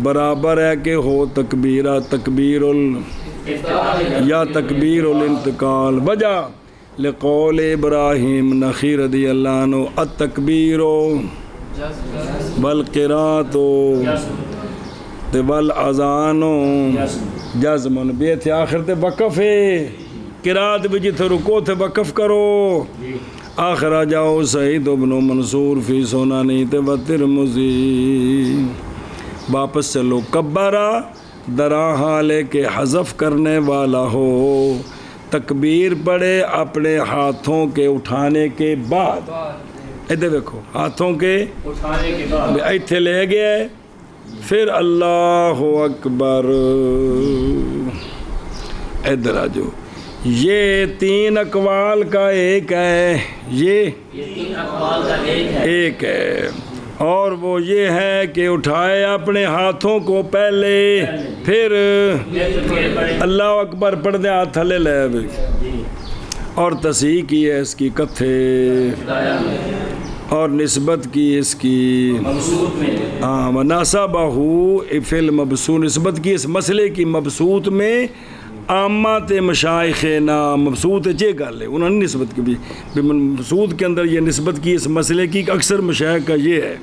برابر ہے کہ ہو تکبیرہ تکبیر یا تکبیر الانتقال. وجہ لقول ابراہیم نخی رضی اللہ عنہ التکبیر والقرات والاذان جزمن بیت آخر تے وقف ہے قرات بھی جتھے رکو تھے وقف کرو آخرا جاؤ سعید ابن منصور فی سننی والترمذی واپس چلو کبرا درا حالے کے حذف کرنے والا ہو تکبیر پڑھے اپنے ہاتھوں کے اٹھانے کے بعد ادھر دیکھو ہاتھوں کے اٹھانے کے بعد ایتھے لے گئے پھر اللہ اکبر ادھر آ جاؤ یہ 3 اقوال کا ایک ہے یہ 3 اقوال کا ایک ہے اور وہ یہ ہے کہ اٹھائے اپنے ہاتھوں کو پہلے پھر اللہ اکبر پڑھ دے ہاتھ تھلے لے اور تصحیح کی ہے اس کی کتھے اور نسبت کی اس کی ہاں مناسبہ فی المبسوط نسبت کی اس مسئلے کی مبسوط میں عامات مشائخ نا مبسوط جے گل ہے انہوں نے نسبت کی بھی مبسوط کے اندر یہ نسبت کی اس مسئلے کی اکثر مشائخ کا یہ ہے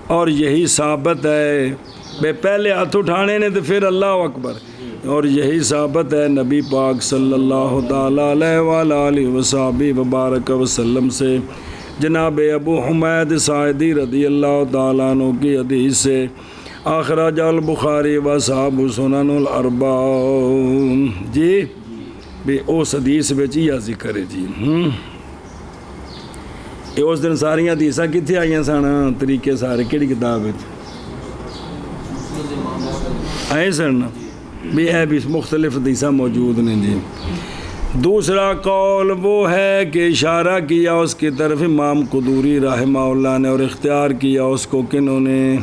اور یہی ثابت ہے بے پہلے ہاتھ اٹھانے نے تو پھر اللہ اکبر اور یہی ثابت ہے نبی پاک صلی اللہ تعالیٰ علیہ وسلم وبارک وسلم سے جناب ابو حمید ساعدی رضی اللہ تعالیٰ عنہ کی حدیث سے اخرج البخاری و صحاب سنن الاربعہ جی بھی اس حدیث وچ یہ ذکر ہے جی یہ اس دن ساریاں حدیثاں کتنے آئیاں سن طریقے سارے کہڑی کتاب آئے سن بھی اے بھی مختلف حدیثاں موجود نے جی دوسرا قول وہ ہے کہ اشارہ کیا اس کی طرف امام قدوری رحمہ اللہ نے اور اختیار کیا اس کو کنہوں نے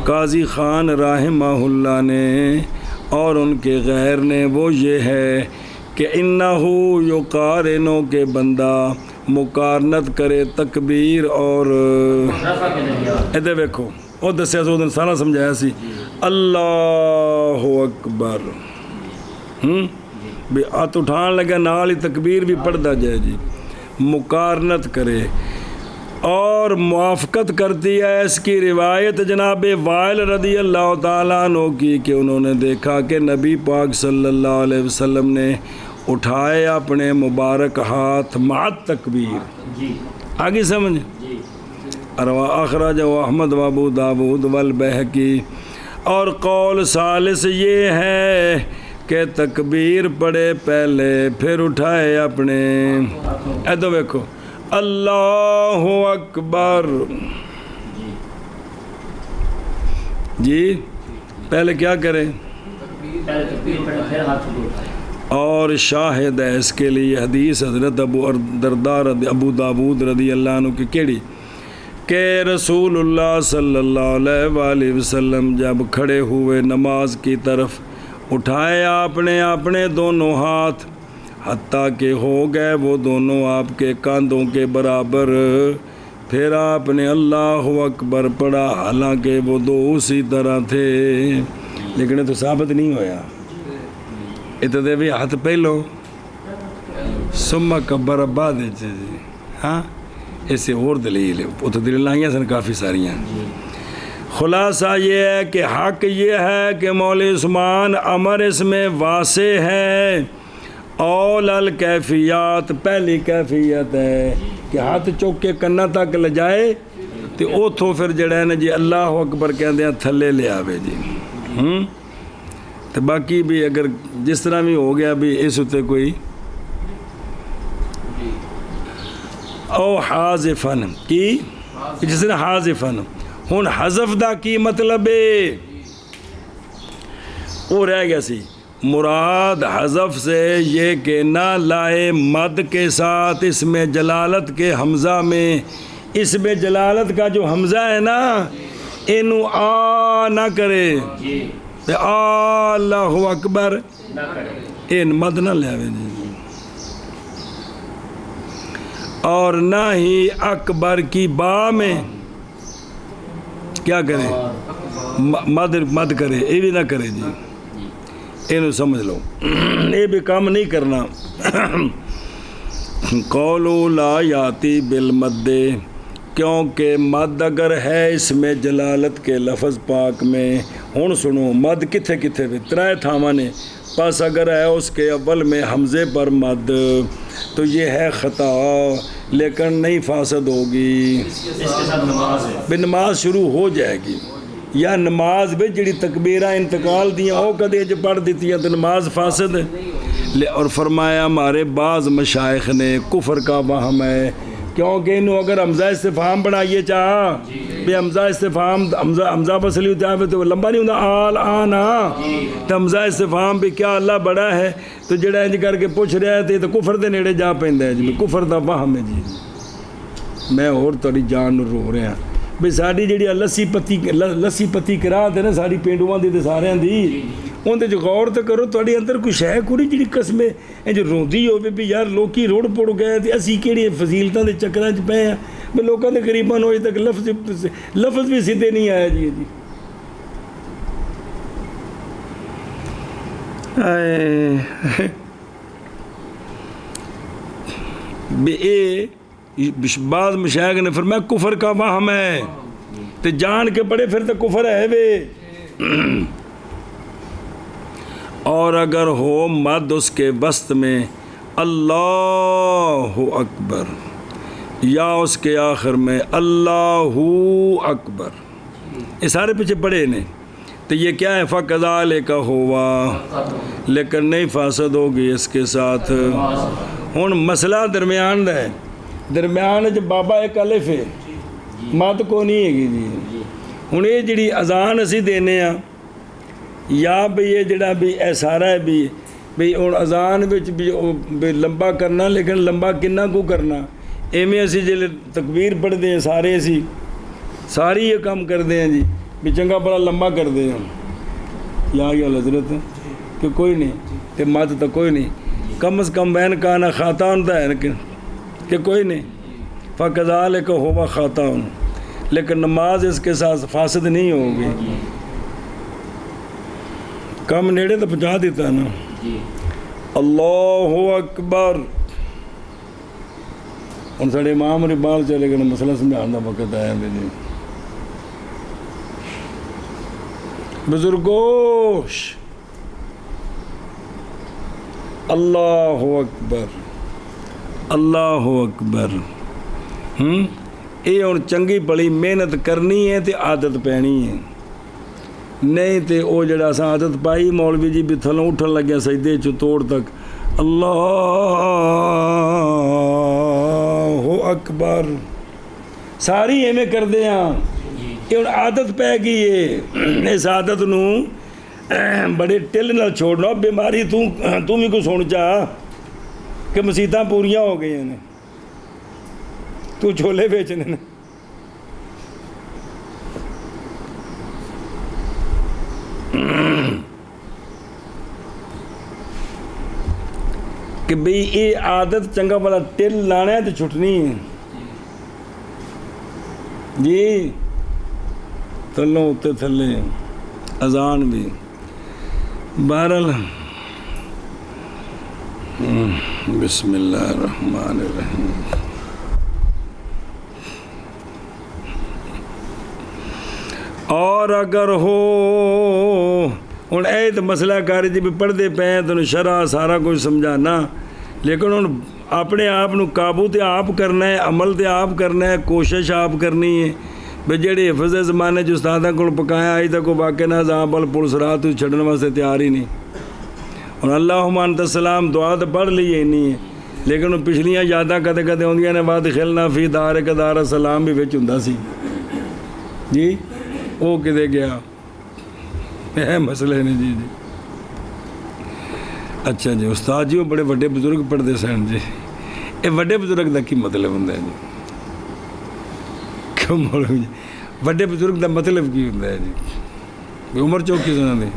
قاضی خان رحمہ اللہ نے اور ان کے غیر نے وہ یہ ہے کہ انہو یقارنو کے بندہ مقارنت کرے تکبیر اور ادھر دیکھو وہ دسیا سو دن سارا سمجھایا سی اللہ اکبر بھی ہاتھ اٹھان لگا نال ہی تکبیر بھی پڑھتا جائے جی مقارنت کرے اور موافقت کرتی ہے اس کی روایت جناب وائل رضی اللہ تعالیٰ عنہ کی کہ انہوں نے دیکھا کہ نبی پاک صلی اللہ علیہ وسلم نے اٹھائے اپنے مبارک ہاتھ مع تکبیر آگے سمجھ اخرج احمد و ابو داود والبہقی اور قول ثالث یہ ہے کہ تکبیر پڑھے پہلے پھر اٹھائے اپنے ایدو دیکھو اللہ اکبر جی پہلے کیا کرے اور شاہد ہے اس کے لیے حدیث حضرت ابو دردار ابو داود رضی اللہ عنہ کی کیڑی کہ رسول اللہ صلی اللہ علیہ وآلہ وسلم جب کھڑے ہوئے نماز کی طرف اٹھائے آپ نے اپنے دونوں ہاتھ حتیٰ کہ ہو گئے وہ دونوں آپ کے کاندھوں کے برابر پھر آپ نے اللہ اکبر پڑھا حالانکہ وہ دو اسی طرح تھے لیکن تو ثابت نہیں ہویا اتنے بھی ہاتھ پہلو سما کبر بعد جی ہاں اسے اور دلیل وہ تو دلیل آئیاں سن کافی ساریاں خلاصہ یہ ہے کہ حق یہ ہے کہ مولوی عثمان امر اس میں واضح ہے اول الکیفیات پہلی کیفیت ہے کہ ہاتھ چوک کے کنا تک لے جائے تو اوتھوں پھر جڑا ہے نا جی اللہ اکبر کہندے ہیں تھلے لے آوے جی تو باقی بھی اگر جس طرح بھی ہو گیا بھی اس اتے کوئی او حاذفن کی جس طرح حاذفن ہن حذف دا کی مطلب ہے وہ رہ گیا سی مراد حذف سے یہ کہ نہ لائے مد کے ساتھ اس میں جلالت کے حمزہ میں اس میں جلالت کا جو حمزہ ہے نا انو آ نہ کرے اللہ اکبر ان مد نہ لے آوے جی اور نہ ہی اکبر کی با میں کیا کرے مد کرے یہ بھی نہ کرے جی انہوں سمجھ لو یہ بھی کام نہیں کرنا قولو لا یاتی بالمد کیونکہ مد اگر ہے اس میں جلالت کے لفظ پاک میں ہن سنو مد کتھے کتھے بھی ترائے تھاواں نے پس اگر ہے اس کے اول میں حمزے پر مد تو یہ ہے خطا لیکن نہیں فاسد ہوگی، اس کے ساتھ نماز ہے، بے نماز شروع ہو جائے گی، یا نماز بھی جڑی تکبیرہ انتقال دیاں او کدے جو پڑھ دیتی ہیں تو نماز فاسد ہے۔ اور فرمایا ہمارے بعض مشائخ نے کفر کا وہم ہے، کیونکہ انہوں اگر حمزہ استفہام بنائیے چاہا بھی حمزہ استفہام حمزہ بسلی ہوتا ہے تو لمبا نہیں ہوتا آل آنا، تو حمزہ استفہام بھی کیا اللہ بڑا ہے تو جڑا انج کر کے پوچھ رہا ہے تو کفر دے نیڑے جا پیندا ہے جی، کفر دا وہم ہے جی۔ میں اور تھوڑی جان رو رہا بھی ساری جڑی لسی پتی قرات ہے نا ساری پینڈواں دی تے ساریاں دی اندر جو غور تو کرو تھوڑے اندر کچھ ہے کوئی جڑی قسمیں جو روندی ہوئے بھی یار لوکی روڑ پڑ گئے تے اسی کیڑی فضیلتاں دے چکراں چ پئے ہیں بھی لوکاں دے قریباً ہوئے تک لفظ بھی سیدھے نہیں آیا جی بعض مشائخ نے فرمایا کفر کا وہم ہے تے جان کے پڑے پھر تو کفر ہے وے، اور اگر ہو مد اس کے وسط میں اللہ اکبر یا اس کے آخر میں اللہ اکبر، یہ سارے پیچھے پڑے نے تو یہ کیا ہے فَكَذَلِكَ ہوا، لیکن نہیں فاسد ہوگی اس کے ساتھ۔ ہن مسئلہ درمیان دا ہے، درمیان جو بابا ایک الف ہے مت کو نہیں ہے گی جی۔ ہن یہ جڑی اذان اسی دینے ہاں یا بھی یہ جڑا بھی اے سارا ہے بھی ہن اذان وچ بھی لمبا کرنا، لیکن لمبا کنا کو کرنا، ایویں اسی جلے تکبیر پڑھتے ہیں سارے اسی ساری یہ کام کرتے ہیں جی بھی چنگا بڑا لمبا کرتے ہیں یا حضرت کہ کوئی نہیں تے مت تو کوئی نہیں، کم از کم بین کانا خطا ہوتا ہے کہ کوئی نہیں، فَكَذَلِكَ هُوَ خَطَأٌ، لیکن نماز اس کے ساتھ فاسد نہیں ہوگی۔ کم نیڑے تو پہنچا دیتا نا، اللہ اکبر۔ ان ساڑے امام ربال چلے گئے مسئلہ سمجھانا وقت آیا بھی بزرگوش اللہ اکبر اللہ اکبر۔ یہ ہن چنگی بڑی محنت کرنی ہے تے عادت پینی ہے، نہیں تے او جڑا سا عادت پائی مولوی جی بھی تھلوں اٹھن لگیا سجدے چو توڑ تک اللہ اکبر ساری ایویں کردے ہاں، یہ ہن عادت پہ گئی ہے، اس عادت نو بڑے ٹل نال چھوڑنا، بیماری تو بھی کو سن چاہ کہ مسیتاں پوریاں ہو گئی ہیں تو چھولے بیچنے نے کہ بھئی یہ عادت چنگا والا ٹل لانا ہے تو چھٹنی ہے جی، تھلوں اتے تھلے اذان بھی بہرحال بسم اللہ الرحمن الرحیم۔ اور اگر ہو ہن اے تو مسئلہ کاری جی بھی پڑھتے پے تو شرح سارا کچھ سمجھانا، لیکن ہن اپنے آپ نو قابو تے آپ کرنا ہے، عمل تے آپ کرنا ہے، کوشش آپ کرنی ہے بھی جڑے حفظ زمانے جو استاداں کو پکایا آئی تک وہ واقع نہ جہاں بل پولیس رات چھڑن واسطے تیار ہی نہیں۔ اور اللہم انت السلام دعا تو پڑھ لی ہے نہیں ہے، لیکن پچھلیاں یاداں کدے کدے ہوندیاں نے بعد خلنا فی دارک دار السلام بھی وچ ہوندا سی جی، وہ کدے گیا اے مسئلے نے جی۔ اچھا جی استاد جی وہ بڑے وڈے بزرگ پڑھتے سن جی، یہ وڈے بزرگ دا کی مطلب ہوندا ہے جی؟ کیوں مولوی جی وڈے بزرگ دا مطلب کی ہوندا ہے جی؟ عمر چوکی سن دی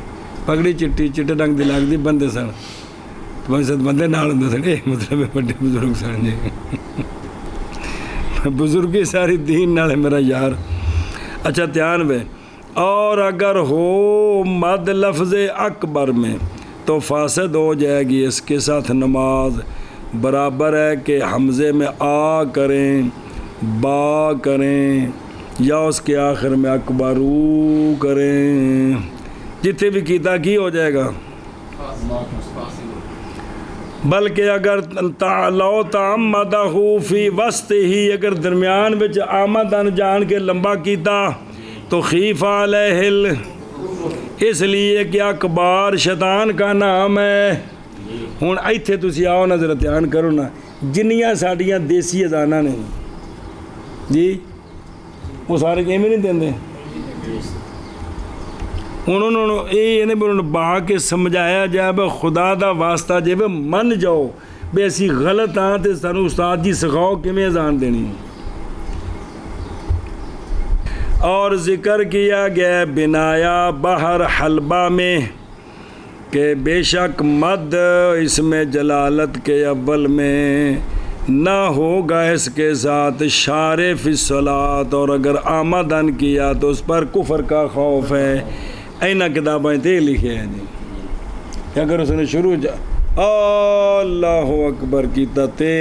پگڑی چٹی چٹے رنگ دی لگدی بندے سن، بندے نال ہوندے سن، یہ مطلب وڈے بزرگ سن جی۔ بزرگی ساری دین نال ہے میرا یار۔ اچھا دھیان میں، اور اگر ہو مد لفظ اکبر میں تو فاسد ہو جائے گی اس کے ساتھ نماز، برابر ہے کہ حمزے میں آ کریں با کریں یا اس کے آخر میں اکبرو کریں، جتنے بھی کیتا کی ہو جائے گا بلکہ اگر لو تعمدہ فی وسط ہی اگر درمیان وچ آمدن جان کے لمبا کیتا تو خیف علیہ اس لیے کہ اکبار شیطان کا نام ہے. ہن ایتھے تسی آؤ نا ذرا دھیان کرو نا جنیاں ساڈیاں دیسی اذاناں نے جی وہ سارے کیویں نہیں دیندے انہوں نے یہ بہا کے سمجھایا جائے بے خدا دا واسطہ جے بے من جاؤ بے اسی غلط ہاں تے سانو استاد جی سکھاؤ کیویں اذان دینی. اور ذکر کیا گیا بنایا بحر حلبہ میں کہ بے شک مد اس میں جلالت کے اول میں نہ ہوگا اس کے ساتھ شارع فی الصلاۃ اور اگر آمدن کیا تو اس پر کفر کا خوف ہے. اینا کتابیں تے لکھے ہیں جی اگر اس نے شروع اللہ اکبر کیتا تے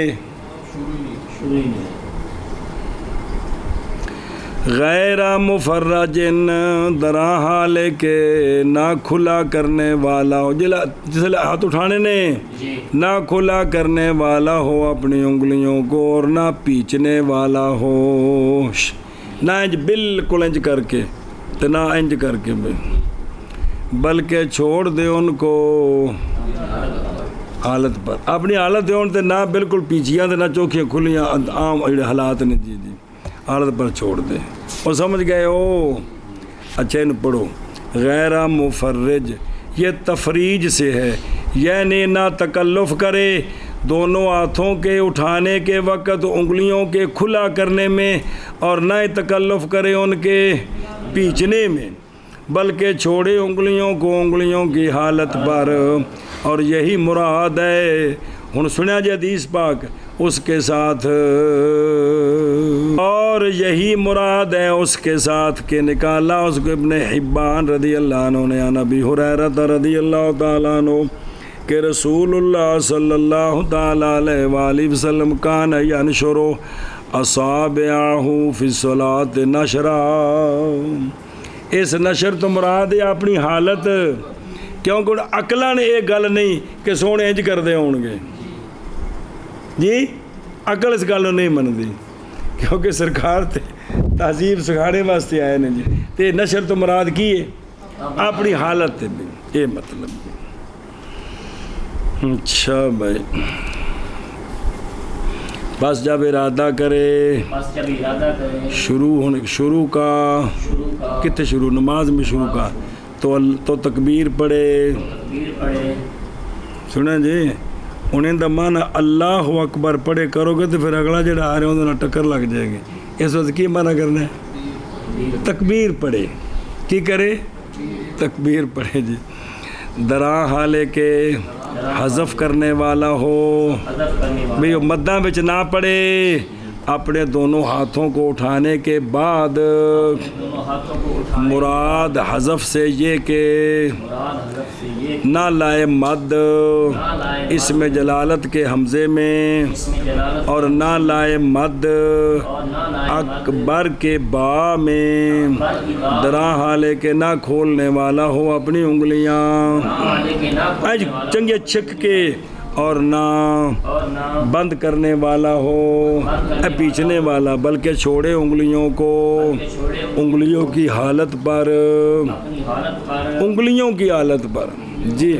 غیر مفرجن درا حالے کے نہ کھلا کرنے والا ہو جس ہاتھ اٹھانے نے نہ کھلا کرنے والا ہو اپنی انگلیوں کو اور نہ پیچنے والا ہو نہ انج بالکل انج کر کے تو نہ انج کر کے بلکہ چھوڑ دے ان کو حالت پر اپنی حالت دے ان تے نہ بالکل پیچھیاں تے نہ چوکھیاں کھلیاں عام حالات نے جی حالت پر چھوڑ دے. اور سمجھ گئے ہو اچھا ان پڑھو غیر مفرج یہ تفریج سے ہے یعنی نہ تکلف کرے دونوں ہاتھوں کے اٹھانے کے وقت انگلیوں کے کھلا کرنے میں اور نہ تکلف کرے ان کے پیچھنے میں بلکہ چھوڑے انگلیوں کو انگلیوں کی حالت پر. اور یہی مراد ہے ہن سنیا جی حدیث پاک اس کے ساتھ اور یہی مراد ہے اس کے ساتھ کہ نکالا اس کو ابن حبان رضی اللہ عنہ نے عن ابی ہریرہ رضی اللہ تعالیٰ عنہ کہ رسول اللہ صلی اللہ تعالیٰ علیہ وآلہ وسلم کان ینشر اصابعہ فی الصلاۃ نشرا. اس نشر تو مراد ہے اپنی حالت کیونکہ عقلاں نے یہ گل نہیں کہ سونے انج کردے ہون گے جی عقل اس گل نہیں منتی کیونکہ سرکار تے تہذیب سکھانے واسطے آئے نے جی تے نشر تو مراد کی ہے اپنی حالت تے بھی یہ مطلب. اچھا بھائی بس جب ارادہ کرے شروع کا کتنے شروع نماز میں شروع کا تو تکبیر پڑھے سنیں جی انہیں دا معنی اللہ اکبر پڑھے کرو گے تو پھر اگلا جڑا آ رہے ہوں تو ٹکر لگ جائے گی. اس وقت کی معنی کرنا ہے تکبیر پڑھے کی کرے تکبیر پڑھے جی درا حالے کے حذف کرنے والا ہو بھئی مداں وچ نہ پڑے اپنے دونوں ہاتھوں کو اٹھانے کے بعد مراد حذف سے یہ کہ نہ لائے مد اس میں جلالت کے حمزے میں اور نہ لائے مد اکبر کے با میں درا حالے کے نہ کھولنے والا ہو اپنی انگلیاں چنگے چھک کے اور نہ بند کرنے والا ہو پیچھنے والا بلکہ چھوڑے انگلیوں کو انگلیوں کی حالت پر انگلیوں کی حالت پر جی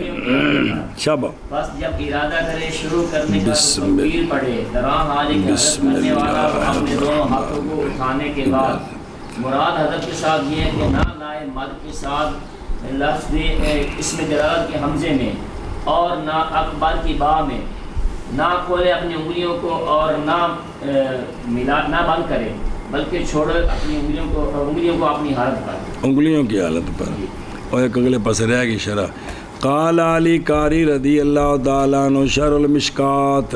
شابہ بس جب ارادہ کرے شروع کرنے کا تکبیر پڑھے درا حالے کے حذف کرنے والا اپنے دونوں ہاتھوں کو اٹھانے کے بعد مراد حذف کے ساتھ یہ ہے کہ نہ لائے مد کے ساتھ لفظ اس میں جلالت کے حمزے میں اور نہ اکبر کی با میں نہ کھولے اپنی انگلیوں کو اور نہ بند کرے بلکہ چھوڑے اپنی انگلیوں کو اپنی حالت پر انگلیوں کی حالت پر. اور ایک اگلے پاس رہ گی شرح قال علی قاری رضی اللہ تعالیٰ عنہ شرح المشکات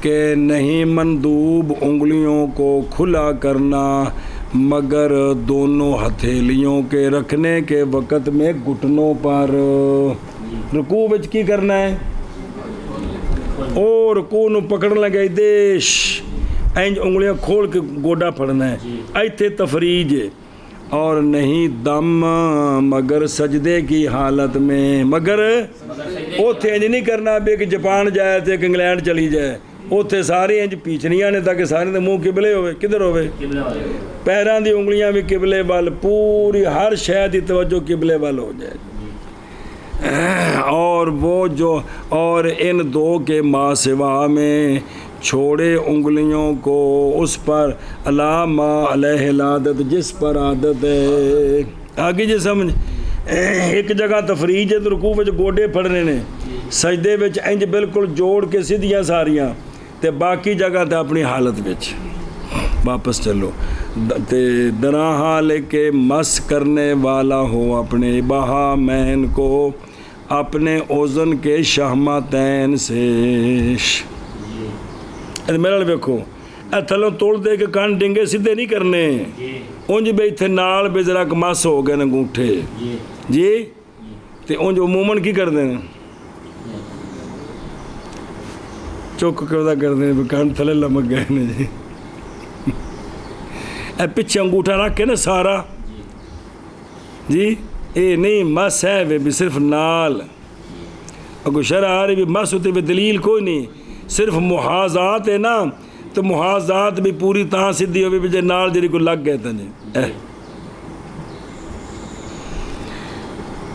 کہ نہیں مندوب انگلیوں کو کھلا کرنا مگر دونوں ہتھیلیوں کے رکھنے کے وقت میں گھٹنوں پر. رکوع وچ کی کرنا ہے اور رکوع نو پکڑ لگے دیش اینج انگلیاں کھول کے گوڈا پھڑنا ہے ایتھے تفریج ہے اور نہیں دم مگر سجدے کی حالت میں، مگر اوتھے انج نہیں کرنا بھی کہ جاپان جائے تے کہ انگلینڈ چلی جائے، اوتھے سارے انج پیچھنیاں نے تاکہ سارے دے منہ قبلے ہوئے، کدھر ہوئے؟ پیران دی انگلیاں بھی قبلے وال، پوری ہر شے دی توجہ قبلے وال ہو جائے۔ اور وہ جو اور ان دو کے ما سوا میں چھوڑے انگلیوں کو اس پر علامہ علیہ العادت، جس پر عادت ہے۔ آگے جی سمجھ، ایک جگہ تفریج ہے تو رکوع وچ گوڈے پھڑنے نے، سجدے وچ انج بالکل جوڑ کے سیدھیاں ساریاں، تے باقی جگہ تے اپنی حالت وچ واپس چلو۔ تے درا حال کے مس کرنے والا ہو اپنے بہامین کو اپنے اوزن کے شہمتین سے۔ میرا ویکھو اے تھلوں توڑ دے کے کان ڈنگے سیدھے نہیں کرنے، انج بھی اتھے نال بھی ذرا مس ہو گئے انگوٹھے جی، تے انج عموماً کی کر دیں چوک کردہ کر دیں، کان تھلے لمک گئے نے جی، اے پچھے انگوٹھا رکھ کے نا سارا جی، اے نہیں مس ہے بھی صرف نال، اگر شرع آ رہی بھی مس ہوتے بھی دلیل کوئی نہیں، صرف محاذات ہے نا، تو محاذات بھی پوری تاں سدھی ہوئی بھی نال جری کو لگ گئے تھا جی۔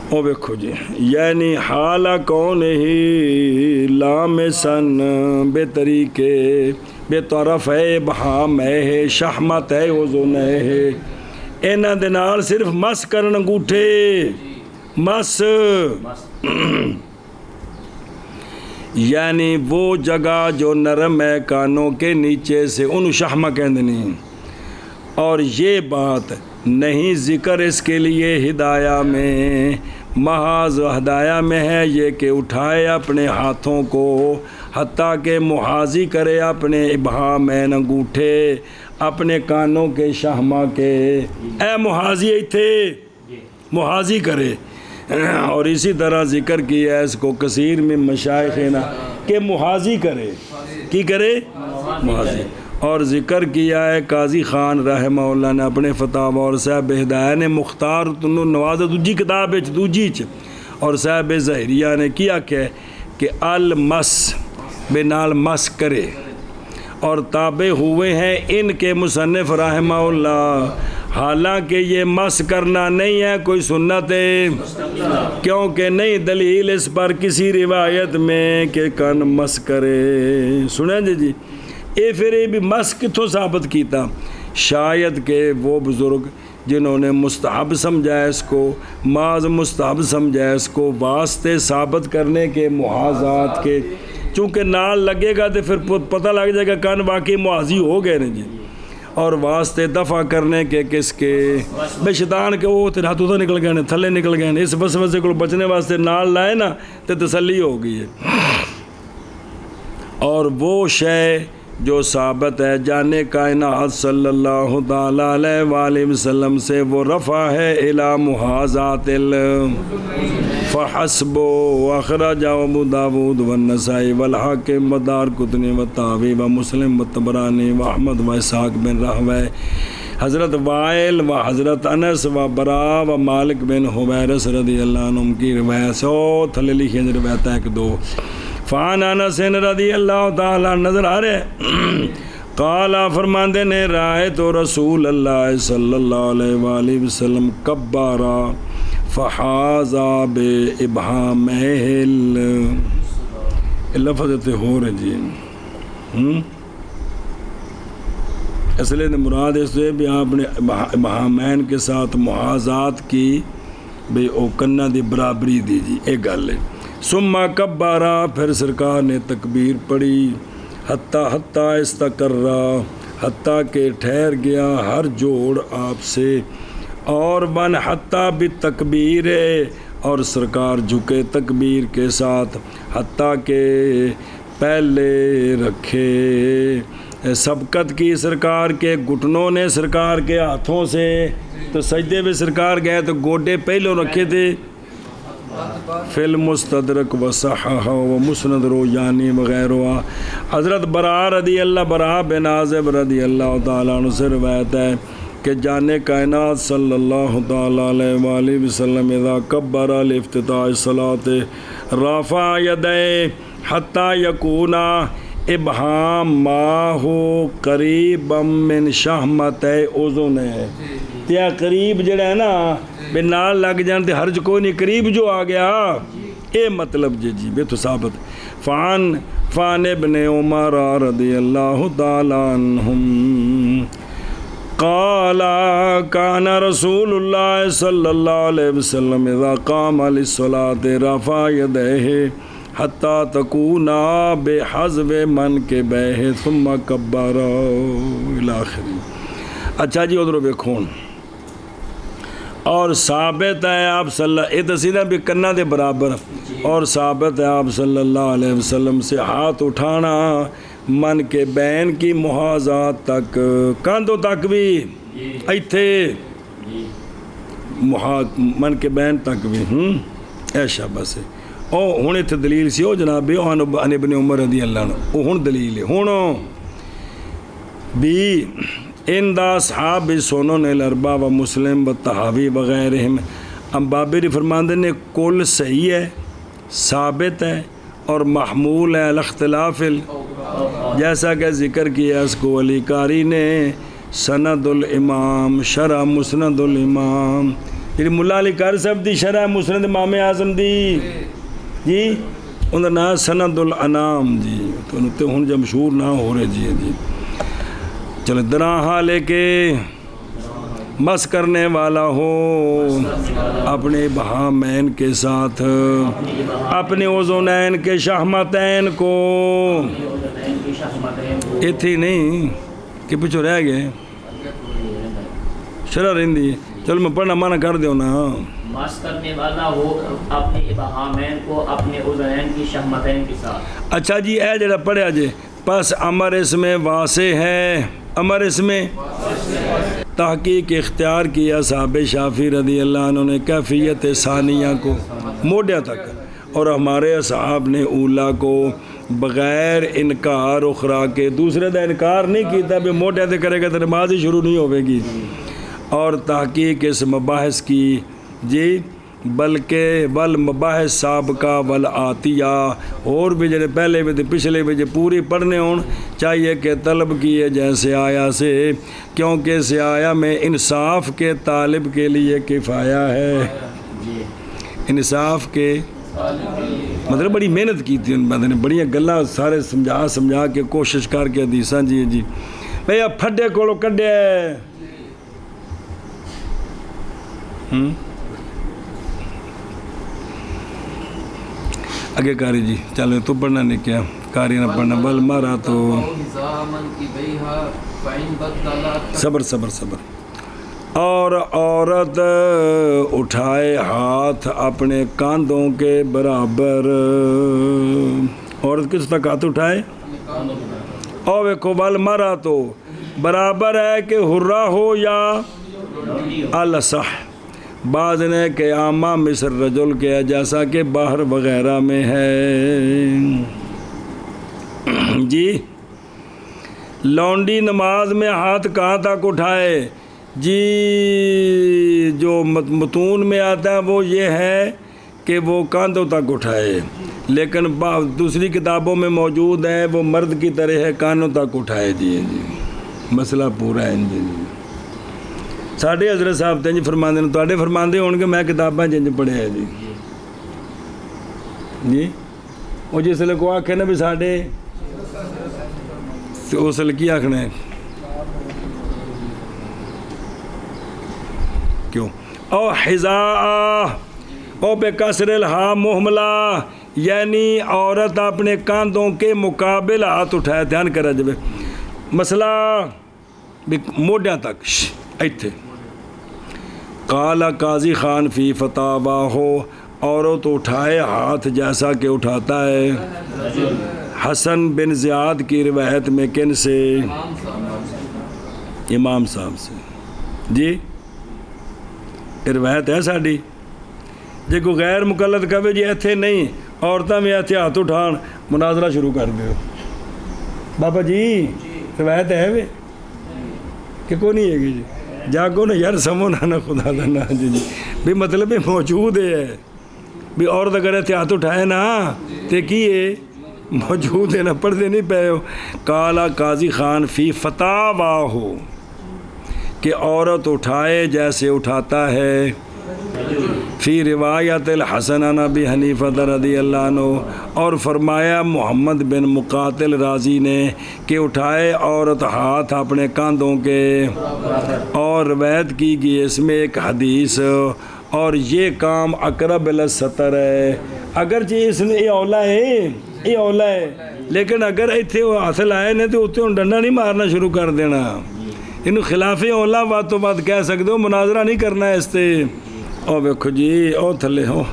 او بیکھو جی، یعنی حالہ کون ہی لامسن بے طریقے بے طرف ہے بہام ہے شہمت ہے وزن ہے، اینا دے نال صرف مس کرن انگوٹھے مس، یعنی وہ جگہ جو نرم ہے کانوں کے نیچے سے، انہوں شہمہ کہندے نہیں، اور یہ بات نہیں ذکر اس کے لیے ہدایہ میں، محاذ ہدایہ میں ہے یہ کہ اٹھائے اپنے ہاتھوں کو حتیٰ کہ محاذی کرے اپنے ابہامین انگوٹھے اپنے کانوں کے شہمہ کے، اے محاذی ایتھے محاذی کرے۔ اور اسی طرح ذکر کیا ہے اس کو کثیر میں مشائخ نا کہ محاذی کرے، کی کرے محاذی، اور ذکر کیا ہے قاضی خان رحمہ اللہ نے اپنے فتاوی، اور صاحب ہدایہ نے مختار نواز دوجی کتاب دوجی اور صاحب ظاہریہ نے کیا کہ المس بنال مس کرے، اور تابع ہوئے ہیں ان کے مصنف رحمہ اللہ، حالانکہ یہ مس کرنا نہیں ہے کوئی سنت ہے، کیونکہ نہیں دلیل اس پر کسی روایت میں کہ کن مس کرے۔ سنیں جی اے پھر یہ بھی مس کتوں ثابت کیتا؟ شاید کہ وہ بزرگ جنہوں نے مستحب سمجھا اس کو، معاذ مستحب سمجھا اس کو واسطے ثابت کرنے کے محاذات کے، چونکہ نال لگے گا تو پھر پتہ لگ جائے گا کان واقعی محاذی ہو گئے نا جی، اور واسطے دفع کرنے کے کس کے بے شیطان کے، وہ تیرے ہاتھوں سے نکل گئے تھلے نکل گئے، اس وسوسے کو بچنے واسطے نال لائے نا تو تسلی ہو گئی ہے۔ اور وہ شے جو ثابت ہے جانے کائنات صلی اللہ تعالیٰ علیہ وآلہ وسلم سے، وہ رفع ہے الی محاذات فحسب اخرج ابو داود والنسائی والحاکم ودارقطنی والطحاوی ومسلم والطبرانی واحمد واسحاق بن راہویہ، حضرت وائل و حضرت انس و برا و مالک بن حویرث رضی اللہ عنہم کی روایت سے، تھلے لکھیں روایت ہے ایک دو، فان انس رضی اللہ تعالیٰ نظر آ رہے قالا فرماندے نے رائے تو رسول اللہ صلی اللہ علیہ وآلہ وسلم کبارا فحاذا بے ابہامہ لفظ تے ہو رہے جی، اصلے نے مراد اس سے بھی آپ نے ابہامین کے ساتھ محاذات کی بے او کنہ دی برابری دی جی، ایک گل ہے۔ ثم کبارا، پھر سرکار نے تکبیر پڑھی، حتیٰ استقرا، حتیٰ کہ ٹھہر گیا ہر جوڑ آپ سے، اور بن حتیٰ بھی تکبیر، اور سرکار جھکے تکبیر کے ساتھ، حتیٰ کہ پہلے رکھے سبقت کی سرکار کے گھٹنوں نے سرکار کے ہاتھوں سے، تو سجدے میں سرکار گئے تو گوڈے پہلوں رکھے تھے، فی المستدرک و صححہ و مسند رویانی وغیرہ۔ حضرت برا رضی اللہ، برا بن عازب رضی اللہ تعالیٰ عنہ سے روایت ہے کہ جانے کائنات صلی اللہ تعالیٰ علیہ وآلہ وسلم اذا کبر لافتتاح الصلاۃ رفع یدیہ حتی یکونا ابہامہ قریبا من شہمتِ اذنہ، تیا قریب جڑا ہے نا بے نال لگ جان تے حرج کوئی نہیں، قریب جو آ گیا اے مطلب جی بے تو ثابت۔ فان ابن عمر رضی اللہ تعالی عنہم قال کان رسول اللہ صلی اللہ علیہ وسلم اذا قام للصلاۃ رفع یدیہ حتی تکونا بحذو منکبیہ ثم کبر الی آخری۔ اچھا جی ادھر ویکھو اور ثابت ہے آپ صلی اللہ یہ تو سیدھا بھی کنا دے برابر، اور ثابت ہے آپ صلی اللہ علیہ وسلم سے ہاتھ اٹھانا من کے بین کی محاذات تک، کاندھوں تک بھی ایتھے من کے بین تک بھی ایشا بس او ہن ایتھے دلیل سی او جناب عن ابن عمر رضی اللہ عنہ، او ہن دلیل ہے ہن بھی ان دا اصحاب سنن الاربعہ و مسلم و طحاوی وغیرہم بابری فرماندے نے کل صحیح ہے، ثابت ہے اور محمول ہے الاختلاف جیسا کہ ذکر کیا اس کو علی قاری نے سند الامام شرح مسند الامام، یعنی ملا علی قاری صاحب دی شرح مسند امام اعظم دی جی ان دا نام سند الانام جی، تو ہن جو مشہور نہ ہو رہے جی چلو دراہا لے کے مس کرنے والا ہو اپنے بہامین کے ساتھ اپنے اذنین کے شہمتین کو، ایتھی نہیں کہ پچھو رہ گئے شرح رہندی، چلو میں پڑھنا مانا کر دیو نا، مس کرنے والا ہو اپنے ابہامین کو اپنے اذنین کی شہمتین کے ساتھ۔ اچھا جی اے جڑا پڑھیا جے پس امر اس میں واضح ہے، امر اس میں تحقیق اختیار کیا صحابہ شافعی رضی اللہ عنہ نے کیفیت ثانیہ کو موڈیا تک، اور ہمارے اصحاب نے اولا کو بغیر انکار اخرا کے دوسرے دا انکار نہیں کیتا بھی موڈیا تے کرے گا تو نماز ہی شروع نہیں ہوئے گی، اور تحقیق اس مباحث کی جی بلکہ والمباحث سابقہ والآتیہ، اور بھی جڑے پہلے بھی پچھلے بھی جو پوری پڑھنے ہون چاہیے کہ طلب کیے جیسے آیا سے، کیونکہ سے آیا میں انصاف کے طالب کے لیے کفایہ ہے، انصاف کے مطلب بڑی محنت کی تھی ان بندے نے، بڑی گلاں سارے سمجھا کے کوشش کر کے حدیثاں جی بھئی اب پھڈے کولو کڈے آگے کاری جی چلو تو پڑھنا نہیں کیا کاری نہ پڑھنا بل مارا تو صبر اور عورت اٹھائے ہاتھ اپنے کاندھوں کے برابر، عورت کس تک ہاتھ اٹھائے اور ویکھو بل مارا تو برابر ہے کہ حرہ ہو یا الصح، بعض نے کہ عامہ مصر رجل کیا جیسا کہ باہر وغیرہ میں ہے جی، لونڈی نماز میں ہاتھ کہاں تک اٹھائے جی، جو متون میں آتا ہے وہ یہ ہے کہ وہ کاندھوں تک اٹھائے، لیکن دوسری کتابوں میں موجود ہے وہ مرد کی طرح ہے کانوں تک اٹھائے جی مسئلہ پورا ہے جی۔ ساڑھے حضرت صاحب تھے جی فرماندے نے تو فرماندے ہون گے میں کتاباں جنج پڑھے ہیں جی وہ جس لئے کو آکھے نا بھی ساڑھے تو اس لئے کی آکھنا ہے کیوں او حضاء او بے کسر الہا محملہ، یعنی عورت اپنے کاندھوں کے مقابل ہاتھ اٹھایا، دھیان کرا جب مسئلہ موڈیاں تک ایتھے قال قاضی خان فی فتاوا ہو، عورت اٹھائے ہاتھ جیسا کہ اٹھاتا ہے، حسن بن زیاد کی روایت میں کن سے؟ امام صاحب سے جی، روایت ہے ساڑی جی کوئی غیر مقلد کہے جی ایتھے نہیں عورتیں میں ایتھے ہاتھ اٹھان مناظرہ شروع کر دیو بابا جی روایت ہے وے کہ کوئی نہیں ہے گی جی جاگو نا یار سمو نا خدا دا نا جی بھی مطلب یہ موجود ہے بھی عورت اگر ایتھے ہاتھ اٹھائے نا تے کی ہے موجود ہے نا پڑھتے نہیں پے ہو کالا قاضی خان فی فتاوا ہو کہ عورت اٹھائے جیسے اٹھاتا ہے فی روایت الحسن عن ابی حنیفہ رضی اللہ عنہ اور فرمایا محمد بن مقاتل راضی نے کہ اٹھائے عورت ہاتھ اپنے کاندھوں کے اور روایت کی گئی اس میں ایک حدیث اور یہ کام اقرب الستر ہے اگرچہ اس نے یہ اولا ہے لیکن اگر ایتھے وہ ہاتھ لائے نے تو اتنے ڈنڈا نہیں مارنا شروع کر دینا انہوں خلاف اولا بات تو بات کہہ سکتے ہو مناظرہ نہیں کرنا ہے اس تے او ویکھو جی او تھلے ہو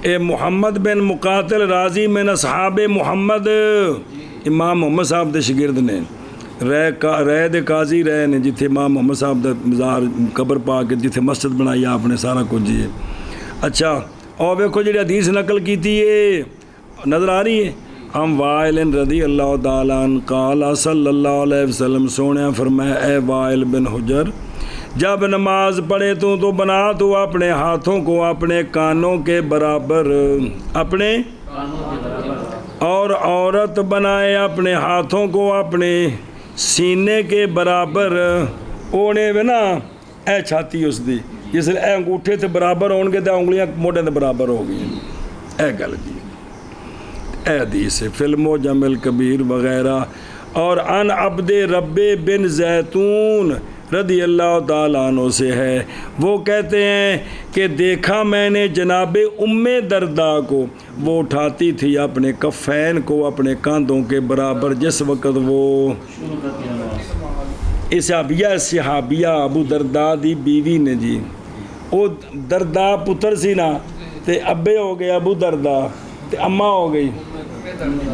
اے محمد بن مقاتل راضی من اصحاب محمد امام محمد صاحب دے شگرد نے رہ دے قاضی رہے نے جتھے امام محمد صاحب دا مزار قبر پا کے جتھے مسجد بنائی آپ نے سارا کچھ جی اچھا او ویکھو جی حدیث نقل کیتی ہے نظر آ رہی ہے ہم وائل رضی اللہ تعالیٰ عنہ قال صلی اللہ علیہ وسلم سونے فرمایا اے وائل بن حجر جب نماز پڑھے تو بنا تو اپنے ہاتھوں کو اپنے کانوں کے برابر اپنے اور عورت بنائے اپنے ہاتھوں کو اپنے سینے کے برابر اونے میں نا اے چھاتی اس دی جس اے انگوٹھے تے برابر ہون گے تے انگلیاں موڈے تے برابر ہو گئی اے گل جی اے حدیث فلم و جمل کبیر وغیرہ اور ان عبد رب بن زیتون رضی اللہ تعالیٰ عنہ سے ہے وہ کہتے ہیں کہ دیکھا میں نے جناب ام دردا کو وہ اٹھاتی تھی اپنے کفین کو اپنے کاندھوں کے برابر جس وقت وہ صحابیہ ابو دردا دی بیوی نے جی وہ دردا پتر سی نا تے ابے ہو گئے ابو دردا تے اماں ہو گئی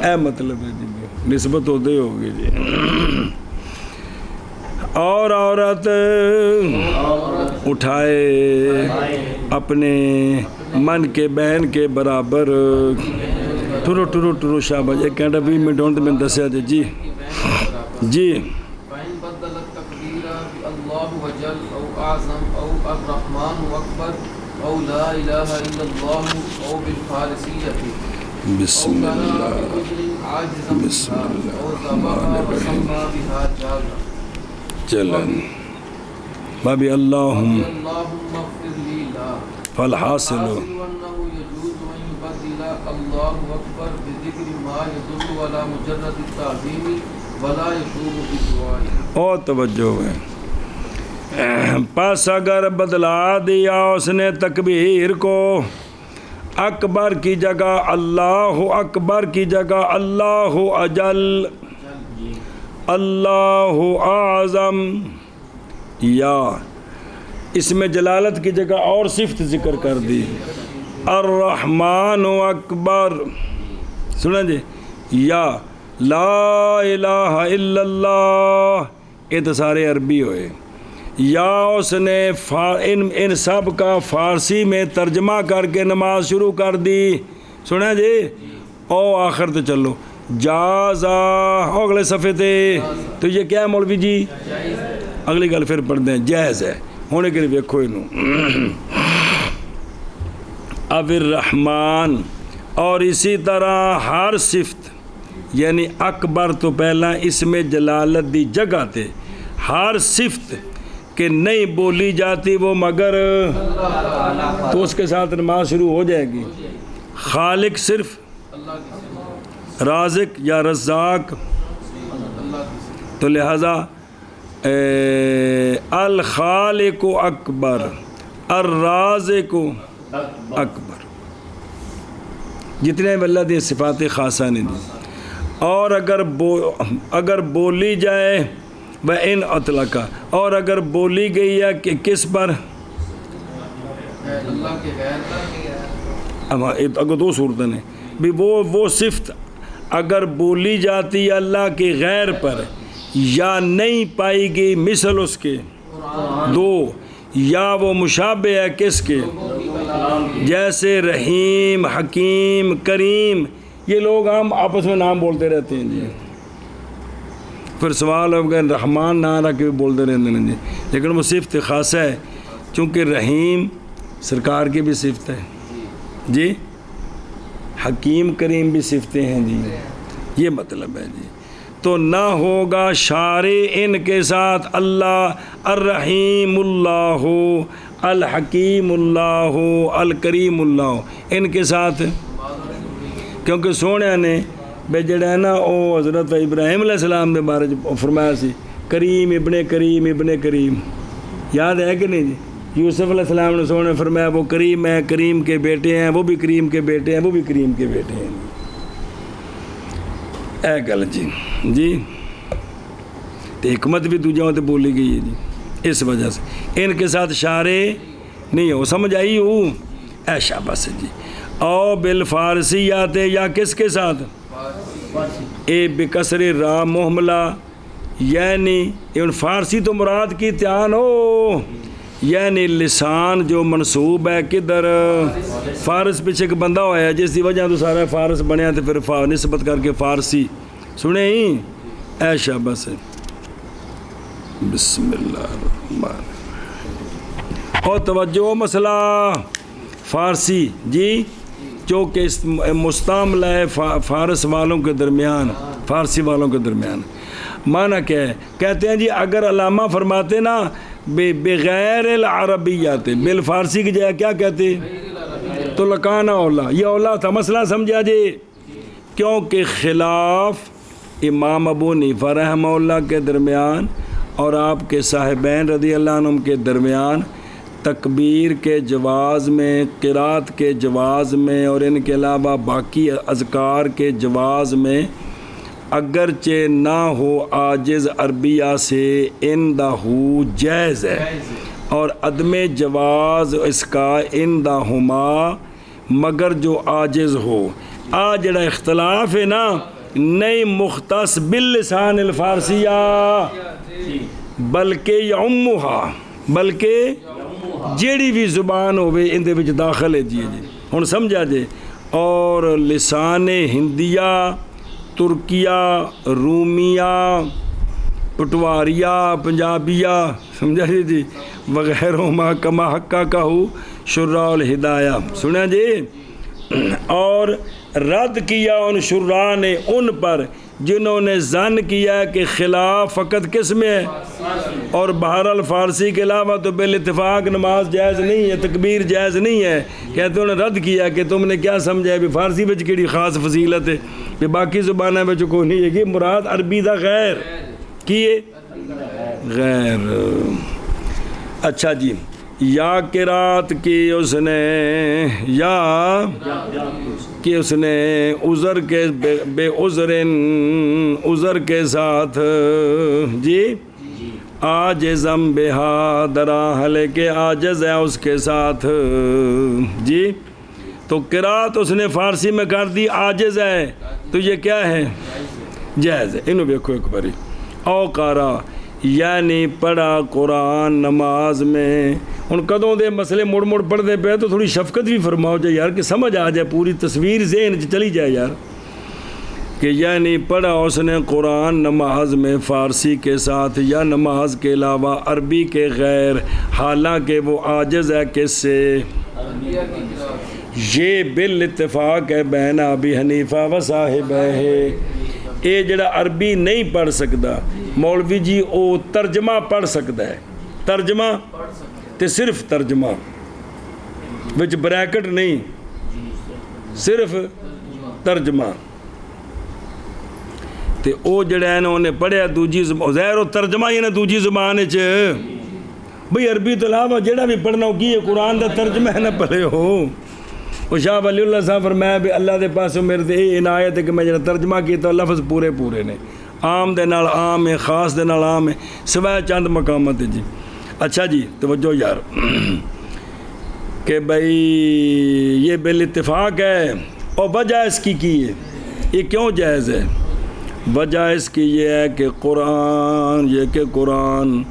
اے مطلب ہے جی نسبت ہوتے ہو گئی جی اور عورت اٹھائے اپنے من کے بہن کے برابر ٹرو شاباش ایک گھنٹہ 20 منٹ ہوں تو میں دسیا جی جی بسم اللہ بسم اللہ چلن بابی اللہم فالحاصل اور توجہ ہے پس اگر بدلا دیا اس نے تکبیر کو اکبر کی جگہ اللہ اکبر کی جگہ اللہ اجل اللہ اعظم یا اس میں جلالت کی جگہ اور صفت ذکر کر دی الرحمن اکبر سنا جی یا لا الہ الا اللہ یہ تو سارے عربی ہوئے یا اس نے ان سب کا فارسی میں ترجمہ کر کے نماز شروع کر دی سنا جی او آخر تو چلو جازا اگلے صفحے تے تو یہ کیا ہے مولوی جی اگلی گل پھر پڑھ دیں جائز ہے ہونے کے لیے ویکھو انہوں اب الرحمن اور اسی طرح ہر صفت یعنی اکبر تو پہلا اس میں جلالت دی جگہ تے ہر صفت کہ نہیں بولی جاتی وہ مگر تو اس کے ساتھ نماز شروع ہو جائے گی خالق صرف رازق یا رزاق تو لہذا الخالق اکبر الرازق اکبر جتنے اللہ دی صفات خاصہ نے دی اور اگر بولی جائے وہ ان اطلقہ اور اگر بولی گئی ہے کہ کس پر اگر دو صورتیں ہیں بھی وہ صفت اگر بولی جاتی اللہ کے غیر پر یا نہیں پائی گئی مثل اس کے دو یا وہ مشابہ ہے کس کے جیسے رحیم حکیم کریم یہ لوگ ہم آپس میں نام بولتے رہتے ہیں جی پھر سوال ہو گیا رحمان نہ رکھ کے بھی بولتے رہتے ہیں جی، لیکن وہ صفت خاصہ ہے، چونکہ رحیم سرکار کی بھی صفت ہے جی، حکیم کریم بھی صفتیں ہیں جی، یہ مطلب ہے جی۔ تو نہ ہوگا شارع ان کے ساتھ اللہ الرحیم اللہ الحکیم اللہ الکریم اللہ ان کے ساتھ، کیونکہ سونے نے بے جڑا ہے نا وہ حضرت ابراہیم علیہ السلام کے بارے فرمایا سی کریم ابن کریم ابن کریم، یاد ہے کہ نہیں جی؟ یوسف علیہ السلام نے سونے فرمایا وہ کریم ہے، کریم کے بیٹے ہیں، وہ بھی کریم کے بیٹے ہیں، وہ بھی کریم کے بیٹے ہیں، اے گل جی جی۔ تو حکمت بھی دوجاؤں تے بولی گئی ہے جی، اس وجہ سے ان کے ساتھ شارع نہیں ہو، سمجھ آئی ہو؟ اے شاباش جی۔ او بالفارسیات یا کس کے ساتھ؟ اے بکسر را محملہ، یعنی ان فارسی تو مراد کی تیان ہو، یعنی لسان جو منصوب ہے کدھر؟ فارس پیچھے ایک بندہ ہوا ہے جس دی وجہ تو سارا فارس بنیا، تو پھر نسبت کر کے فارسی سنے ہی۔ اے شاباش بسم اللہ الرحمن الرحیم۔ اور توجہ مسئلہ فارسی جی، جو کہ مستعملہ ہے فارس والوں کے درمیان، فارسی والوں کے درمیان۔ معنی کیا ہے؟ کہتے ہیں جی اگر علامہ فرماتے نا بغیر العربیات، بالفارسی کی جگہ کیا کہتے؟ تو لکانا اولا، یہ اولا تھا، مسئلہ سمجھا جی، کیونکہ خلاف امام ابو حنیفہ رحمہ اللہ کے درمیان اور آپ کے صاحبین رضی اللہ عنہم کے درمیان تکبیر کے جواز میں، قرات کے جواز میں اور ان کے علاوہ باقی اذکار کے جواز میں اگرچہ نہ ہو عاجز عربیہ سے اندہو جائز ہے، اور عدم جواز اس کا اندہما مگر جو عاجز ہو۔ جڑا اختلاف ہے نا نہیں مختص باللسان الفارسیہ بلکہ یعمہا، بلکہ جیڑی بھی زبان ہوئے ان دے وچ داخل ہے جی ہن سمجھا جے۔ اور لسان ہندیہ، ترکیہ، رومیہ، پٹواریہ، پنجابیہ، سمجھا جی وغیرہ ما کما حقہ کہو شراء الہدایہ، سنا جی۔ اور رد کیا ان شراء نے ان پر جنہوں نے ظن کیا کہ خلاف فقط کس میں ہے، اور بہرحال فارسی کے علاوہ تو بالاتفاق نماز جائز نہیں ہے، تکبیر جائز نہیں ہے، کہتے انہوں نے رد کیا کہ تم نے کیا سمجھا ہے بھی فارسی بچ کیڑی خاص فضیلت ہے، کہ باقی زبانیں بچ کوئی نہیں ہے، کہ مراد عربی دا غیر کیے غیر۔ اچھا جی، یا قرات کی اس نے، یا کہ اس نے عذر کے بے عذر کے ساتھ جی، عاجزم بہا دراحل کے عاجز ہے اس کے ساتھ جی، تو قرات اس نے فارسی میں کر دی عاجز ہے، تو یہ کیا ہے؟ جائز ہے۔ انہوں دیکھو ایک باری، او قارا یعنی پڑھا قرآن نماز میں۔ ان کدوں دے مسئلے مڑ مڑ پڑھ دے پہ تو تھوڑی شفقت بھی فرماؤ جائے یار، کہ سمجھ آ جائے، پوری تصویر ذہن چلی جائے یار، کہ یعنی پڑھا اس نے قرآن نماز میں فارسی کے ساتھ یا نماز کے علاوہ عربی کے غیر، حالانکہ وہ عاجز ہے کس سے؟ یہ بالاتفاق ہے بین ابی حنیفہ و صاحبہ ہے۔ اے جڑا عربی نہیں پڑھ سکتا مولوی جی او ترجمہ پڑھ سکتا ہے، ترجمہ تے صرف ترجمہ وچ بریکٹ نہیں، صرف ترجمہ، تے او جڑا ہے نا انہیں پڑھیا دوجی زبان، ظاہر و ترجمہ ہی نا دوجی زبان وچ، بھئی عربی تو علاوہ جڑا بھی پڑھنا ہو کی قرآن دا ترجمہ ہے نا پڑھے ہو۔ وہ شاہ ولی اللہ صاحب فرمایا بھی اللہ دے پاسوں میرے تے یہ عنایت ہے کہ میں جڑا ترجمہ کیتا لفظ پورے پورے نے، عام دے نال عام ہے، خاص دے نال عام ہے، سوائے چند مقامات جی۔ اچھا جی توجہ یار، کہ بھئی یہ بالاتفاق ہے، اور وجہ اس کی ہے، یہ کیوں جائز ہے؟ وجہ اس کی یہ ہے کہ قرآن، یہ کہ قرآن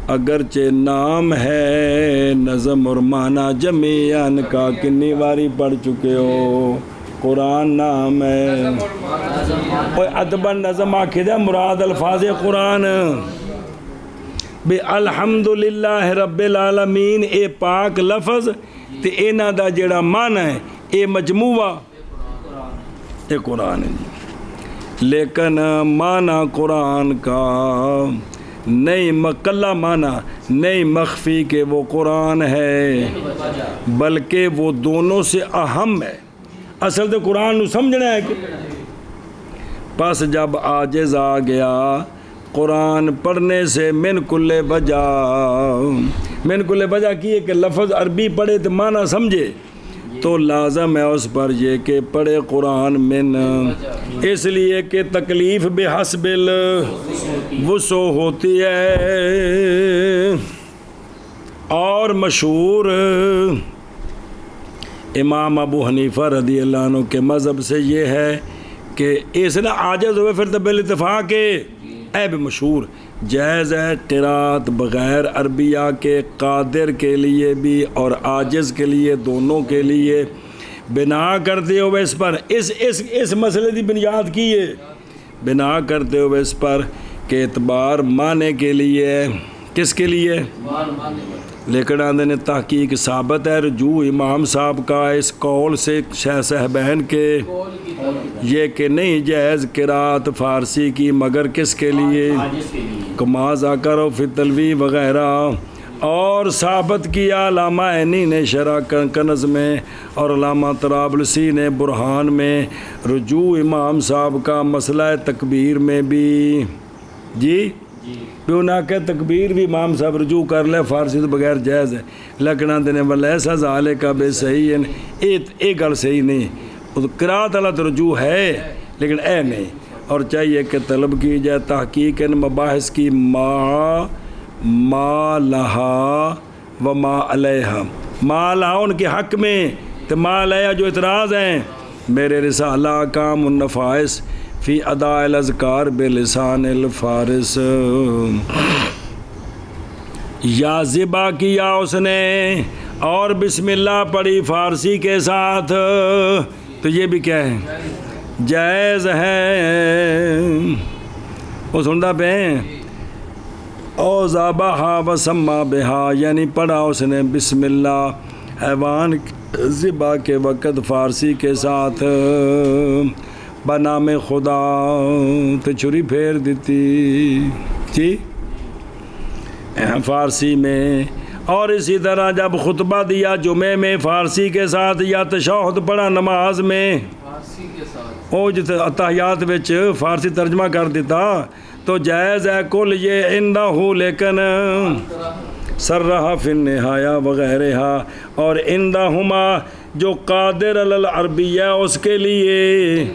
اگرچہ نام ہے نظم اور معنی جمیعاً کا، کنی واری پڑھ چکے ہو، قرآن نام ہے اوے ادبن نظم آکھے دا مراد الفاظ قرآن بے الحمدللہ رب العالمین اے پاک لفظ تے اینا دا جڑا معنی ہے اے مجموعہ اے قرآن ہے جی لیکن معنی قرآن کا نہیں مقلہ معنی نہیں مخفی کہ وہ قرآن ہے بلکہ وہ دونوں سے اہم ہے اصل تو قرآن نو سمجھنا ہے کہ پس جب عاجز آ گیا قرآن پڑھنے سے من کل وجہ کی ہے کہ لفظ عربی پڑھے تو معنی سمجھے تو لازم ہے اس پر یہ کہ پڑھے قرآن من اس لیے کہ تکلیف بحسب الوسع ہوتی ہے اور مشہور امام ابو حنیفہ رضی اللہ عنہ کے مذہب سے یہ ہے کہ اس نے عاجز ہوئے پھر تو بالاتفاق عیب مشہور جائز ہے قرات بغیر عربیہ کے قادر کے لیے بھی اور عاجز کے لیے دونوں کے لیے بنا کرتے ہوئے اس پر اس مسئلے کی بنیاد کی ہے بنا کرتے ہوئے اس پر کہ اعتبار معنی کے لیے کس کے لیے لیکن آندے نے تحقیق ثابت ہے رجوع امام صاحب کا اس قول سے شیخ صاحبین کے یہ کہ نہیں جائز قرات فارسی کی مگر کس کے لیے کما ذکر و فی تلوی وغیرہ اور ثابت کیا علامہ عینی نے شرح کنز میں اور علامہ طرابلسی نے برہان میں رجوع امام صاحب کا مسئلہ تکبیر میں بھی جی کیوں نہ کہ تکبیر بھی امام صاحب رجوع کر لے فارسی تو بغیر جائز ہے لیکن آندے نے ولیسا ذالک بے صحیح ہے یہ گل صحیح نہیں قرات والا تو رجوع ہے لیکن اے نہیں اور چاہیے کہ طلب کی جائے تحقیق ان مباحث کی ما لہا و ما علیہا ما لہا ان کے حق میں تو ما علیہا جو اعتراض ہیں میرے رسالہ کام النفائس فی اداء الاذکار بلسان الفارس یا ذبح کیا اس نے اور بسم اللہ پڑھی فارسی کے ساتھ تو یہ بھی کیا ہے جائز ہے وہ سنتا پہ او ذبح و سما بہا یعنی پڑھا اس نے بسم اللہ حیوان ذبح کے وقت فارسی کے ساتھ بنام خدا تو چھری پھیر دیتی جی فارسی میں اور اسی طرح جب خطبہ دیا جمعے میں فارسی کے ساتھ یا تشہد پڑھا نماز میں او جت اتحیات وچ فارسی ترجمہ کر دیتا تو جائز ہے کل یہ اندہ ہو لیکن سرہا فی النہایا وغیرہ اور اندہ ہما جو قادر علی العربیہ اس کے لیے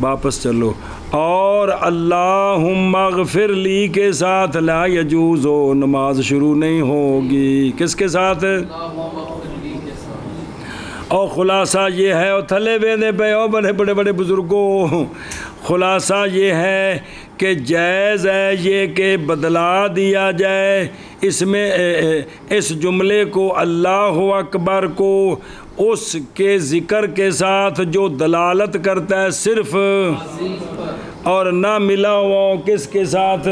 واپس چلو اور اللہم اغفر لی کے ساتھ لا یجوز و نماز شروع نہیں ہوگی کس کے ساتھ اور خلاصہ یہ ہے اور تھلے بیندے پہ اور بڑے بڑے بزرگوں خلاصہ یہ ہے کہ جائز ہے یہ کہ بدلا دیا جائے اس میں اس جملے کو اللہ اکبر کو اس کے ذکر کے ساتھ جو دلالت کرتا ہے صرف اور نہ ملا ہوا کس کے ساتھ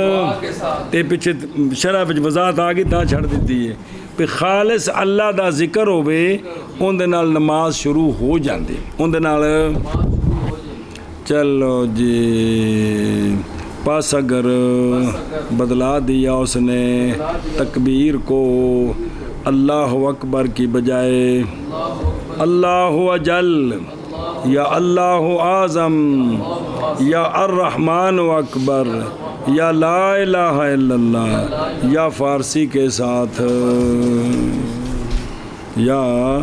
تے پیچھے شرح وچ وضاحت آ گئی تاں چھڑ دیتی ہے کہ خالص اللہ دا ذکر ہوئے ان دے نال نماز شروع ہو جاندی ان دے نال چلو جی پس اگر بدلا دیا اس نے تکبیر کو اللہ اکبر کی بجائے اللہ اجل یا اللہ اعظم یا الرحمن اکبر یا لا الہ الا اللہ یا فارسی کے ساتھ یا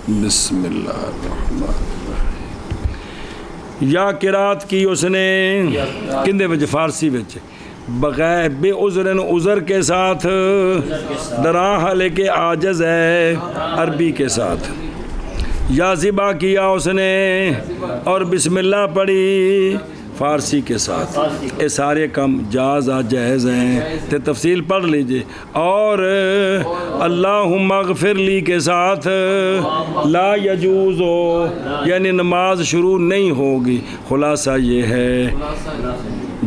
بسم اللہ الرحمن الرحیم یا قرات کی اس نے کندے وچ فارسی وچ بغیر بے عذرن عذر کے ساتھ دراہ لے کے عاجز ہے عربی کے ساتھ یا ذبح کیا اس نے اور بسم اللہ پڑھی فارسی کے ساتھ. فارسی. یہ سارے کام جائز جائز ہیں تے تفصیل پڑھ لیجئے. اور اللہم اغفر لی کے ساتھ لا یجوز ہو یعنی نماز شروع نہیں ہوگی. خلاصہ یہ ہے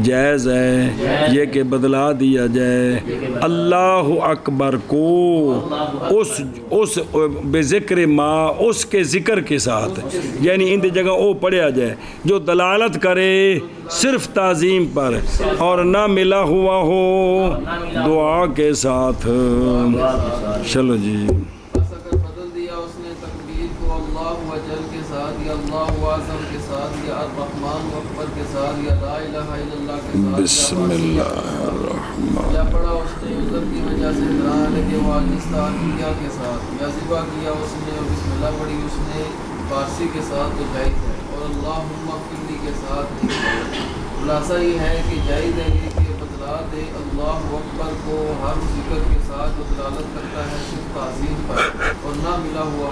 جائز ہے یہ کہ بدلا دیا جائے اللہ اکبر کو اس بے ذکر ما اس کے ذکر کے ساتھ یعنی ان جگہ وہ پڑھیا جائے جو دلالت کرے صرف تعظیم پر اور نہ ملا ہوا ہو دعا کے ساتھ. چلو جی. بس اگر بدل دیا اس نے تکبیر کو اللہ اجل کے ساتھ یا اللہ اعظم کے ساتھ یا الرحمن اکبر کے ساتھ یا لا الہ الا اللہ کے ساتھ بسم اللہ الرحمن یا پڑھا اس نے عذر کی وجہ سے قرآن کے واجستانیہ کے ساتھ یا ذبح کیا اس نے اور بسم اللہ پڑھی اس نے فارسی کے ساتھ تو جائز ہے اور اللہم اغفر لی کے ساتھ نہیں. خلاصہ یہ ہے کہ جائز ہے یہ کہ بدلا دے اللہ اکبر کو ہر ذکر کے ساتھ جو دلالت کرتا ہے صرف تعظیم پر اور نہ ملا ہوا